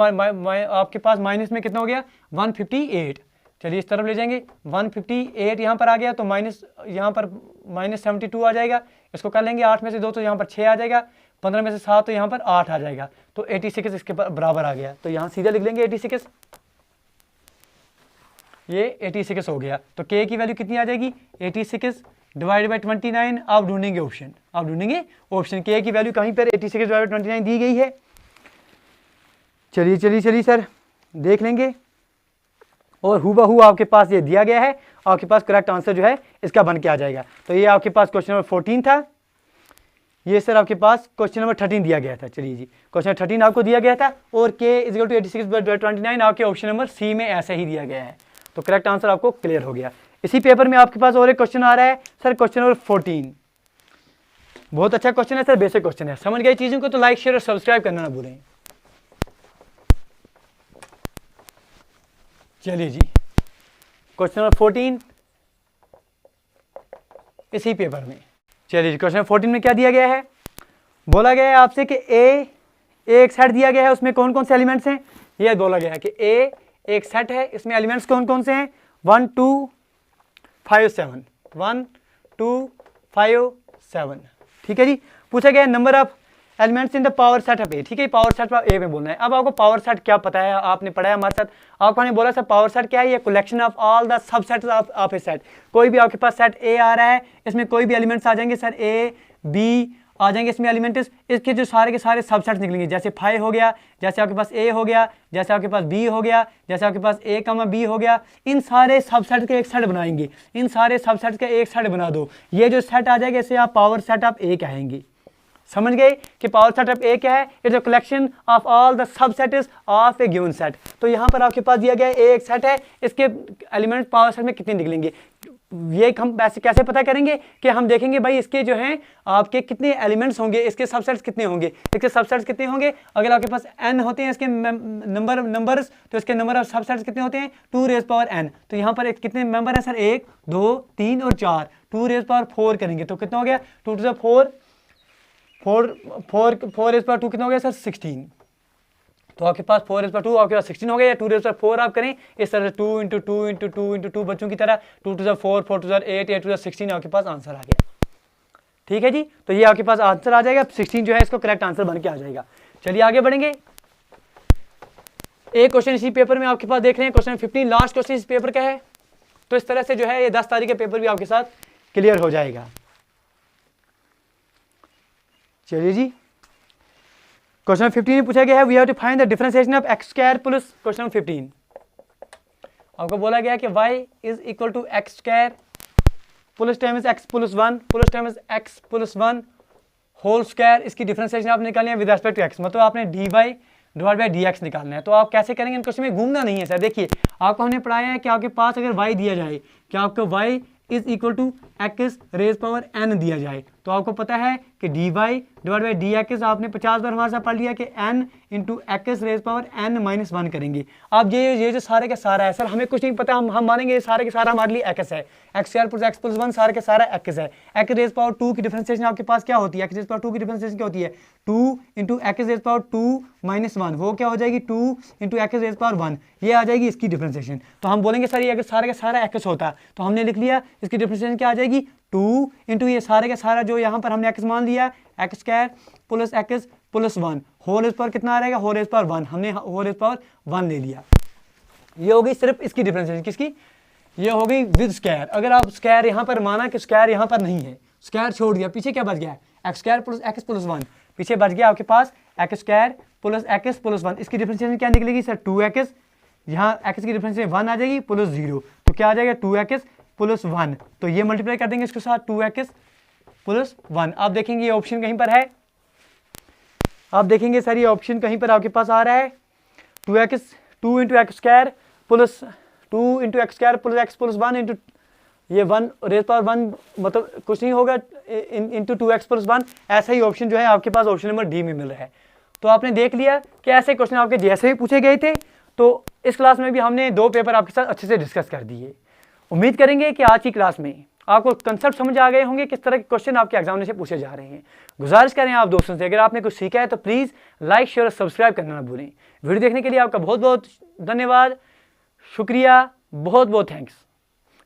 आपके पास माइनस में कितना हो गया 158। चलिए इस तरफ ले जाएंगे, 158 यहाँ पर आ गया, तो माइनस यहाँ पर -72 आ जाएगा। इसको कर लेंगे 8 में से 2 तो यहाँ पर 6 आ जाएगा, 15 में से 7 तो यहाँ पर 8 आ जाएगा, तो 86 इसके बराबर आ गया। तो यहाँ सीधा लिख लेंगे 86, ये 86 हो गया। तो k की वैल्यू कितनी आ जाएगी 86 डिवाइड बाई 29। आप ढूंढेंगे ऑप्शन, k की वैल्यू कहीं पर 86 डिवाइड बाई 29 दी गई है। चलिए सर देख लेंगे, और हुबहू आपके पास ये दिया गया है, आपके पास करेक्ट आंसर जो है इसका बन के आ जाएगा। तो ये आपके पास क्वेश्चन नंबर 14 था, ये सर आपके पास क्वेश्चन नंबर 13 दिया गया था। चलिए जी, क्वेश्चन 13 आपको दिया गया था, और k इज इक्वल टू 86/29 आपके ऑप्शन नंबर सी में ऐसे ही दिया गया है। तो करेक्ट आंसर आपको क्लियर हो गया। इसी पेपर में आपके पास और एक क्वेश्चन आ रहा है सर, क्वेश्चन नंबर 14, बहुत अच्छा क्वेश्चन है सर, बेसिक क्वेश्चन है। समझ गए चीज़ों को तो लाइक शेयर और सब्सक्राइब करना ना भूलें। चलिए जी, क्वेश्चन नंबर 14 इसी पेपर में। चलिए जी, क्वेश्चन 14 में क्या दिया गया है, बोला गया है आपसे कि ए एक सेट दिया गया है, उसमें कौन कौन से एलिमेंट्स हैं। यह बोला गया है कि ए एक सेट है, इसमें एलिमेंट्स कौन कौन से हैं 1 2 5 7, 1 2 5 7। ठीक है जी, पूछा गया number of elements in the power set of A. ठीक है, पावर सेट ऑफ ए में बोलना है। अब आपको पावर सेट क्या पता है, आपने पढ़ा है हमारे साथ, आपको ने बोला सर पावर सेट क्या है, ये collection of all the subsets of a set. कोई भी आपके पास सेट ए आ रहा है, इसमें कोई भी एलिमेंट्स आ जाएंगे सर, ए बी आ जाएंगे इसमें एलिमेंट्स, इसके जो सारे के सारे सबसेट्स निकलेंगे, जैसे 5 हो गया, जैसे आपके पास ए हो गया, जैसे आपके पास बी हो गया, जैसे आपके पास ए कमा बी हो गया, इन सारे सबसेट के एक सेट बनाएंगे, इन सारे सबसेट का एक सेट बना दो, ये जो सेट आ जाएगा इसे आप पावर सेट ऑफ ए कहेंगे। समझ गए कि पावर सेट ऑफ ए क्या है? It's a collection of all the subsets of A given set. तो यहाँ पर आपके पास दिया गया ए एक सेट है, इसके एलिमेंट पावर सेट में कितने निकलेंगे, ये हम कैसे पता करेंगे कि हम देखेंगे भाई इसके जो हैं आपके कितने एलिमेंट्स होंगे, इसके सबसेट्स कितने होंगे, इसके सबसेट्स कितने होंगे। अगर आपके पास n होते हैं इसके नंबर्स, तो इसके नंबर ऑफ सबसेट्स कितने होते हैं 2 रेज़ पावर n। तो यहाँ पर कितने मेंबर हैं सर 1 2 3 और 4, 2 रेज़ पावर 4 करेंगे तो कितना हो गया 2 to the 4 रेज़ पावर 2 कितना हो गया सर 16। तो आपके पास 4 रेज़ पावर 2 आपके पास 16 हो गया, या 2 रेज़ पावर 4 आप करें इस तरह से 2 × 2 × 2 × 2 बच्चों की तरह 2 to the 4 4 to the 8 8 to the 16 आपके पास आंसर आ गया। ठीक है जी, तो ये आपके पास आंसर आ जाएगा 16 जो है इसको करेक्ट आंसर बन के आ जाएगा। चलिए आगे बढ़ेंगे। एक क्वेश्चन इसी पेपर में आपके पास देख रहे हैं, क्वेश्चन 15 लास्ट क्वेश्चन इस पेपर का है। तो इस तरह से जो है ये 10 तारीख के पेपर भी आपके साथ क्लियर हो जाएगा। चलिए जी, क्वेश्चन 15 में पूछा गया है we have to find the differentiation of x square plus question 15 आपको बोला गया है कि y is equal to x square plus times x plus 1 plus times x plus 1 whole square. इसकी डिफरेंशिएशन आपने निकालनी है विद रिस्पेक्ट टू x, मतलब आपने dy डिवाइड बाई dx निकालना है। तो आप कैसे करेंगे, इन क्वेश्चन में घूमना नहीं है सर। देखिए आपको हमने पढ़ाया है कि आपके पास अगर y दिया जाए कि आपको y is equal to x raise power n दिया जाए, तो आपको पता है कि dy डिवाइड बाई dx आपने 50 बार हमारे साथ पढ़ लिया कि n into x raise power n-1 करेंगे। अब ये जो सारे का सारा है सर, हमें कुछ नहीं पता, हम मानेंगे ये सारे के सारा हमारे लिए x है, x square plus x plus 1 सारे के सारा x है। x रेज पावर 2 की डिफरेंशिएशन आपके पास क्या होती है, x रेज पावर 2 की डिफरेंशिएशन क्या होती है 2 इंटू एक्स रेज पावर 2-1, वो क्या हो जाएगी 2 इंटू एक्स रेज पावर 1, ये आ जाएगी इसकी डिफरेंशिएशन। तो हम बोलेंगे सर ये अगर सारे का सारा x होता तो हमने लिख लिया इसकी डिफरेंशिएशन क्या आ जाएगी 2 इंटू ये सारे का सारा जो यहाँ पर हमने x मान लिया x square plus x plus 1 whole raise power कितना आ रहेगा होल रेज पावर 1, हमने होल रेज पावर 1 ले लिया। ये हो गई सिर्फ इसकी डिफरेंशिएशन, किसकी, ये हो गई विद स्क्वायर। अगर आप स्क्वायर यहाँ पर माना कि स्क्वायर यहाँ पर नहीं है, स्क्वायर छोड़ दिया, पीछे क्या बच गया x square plus x plus 1, पीछे बच गया आपके पास x square plus x plus 1। इसकी डिफरेंशिएशन क्या निकलेगी सर 2x, यहाँ एक्स की डिफरेंशिएशन 1 आ जाएगी प्लस 0, तो क्या आ जाएगा 2x प्लस 1। तो ये मल्टीप्लाई कर देंगे इसके साथ 2x प्लस 1। आप देखेंगे ये ऑप्शन कहीं पर है, आप देखेंगे सर ये ऑप्शन कहीं पर आपके पास आ रहा है 2 into x square plus 2 into x square plus x plus 1 into ये 1 रेज पावर 1, मतलब कुछ नहीं होगा इंटू 2x प्लस 1। ऐसा ही ऑप्शन जो है आपके पास ऑप्शन नंबर डी में मिल रहा है। तो आपने देख लिया कि ऐसे क्वेश्चन आपके जैसे ही पूछे गए थे। तो इस क्लास में भी हमने 2 पेपर आपके साथ अच्छे से डिस्कस कर दिए। उम्मीद करेंगे कि आज की क्लास में आपको कंसेप्ट समझ आ गए होंगे, किस तरह के क्वेश्चन आपके एग्जाम में से पूछे जा रहे हैं। गुजारिश करें आप दोस्तों से, अगर आपने कुछ सीखा है तो प्लीज़ लाइक शेयर और सब्सक्राइब करना ना भूलें। वीडियो देखने के लिए आपका बहुत बहुत धन्यवाद, शुक्रिया, बहुत बहुत thanks.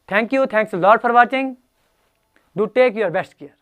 Thank you, thanks a lot for watching. Do take your best care.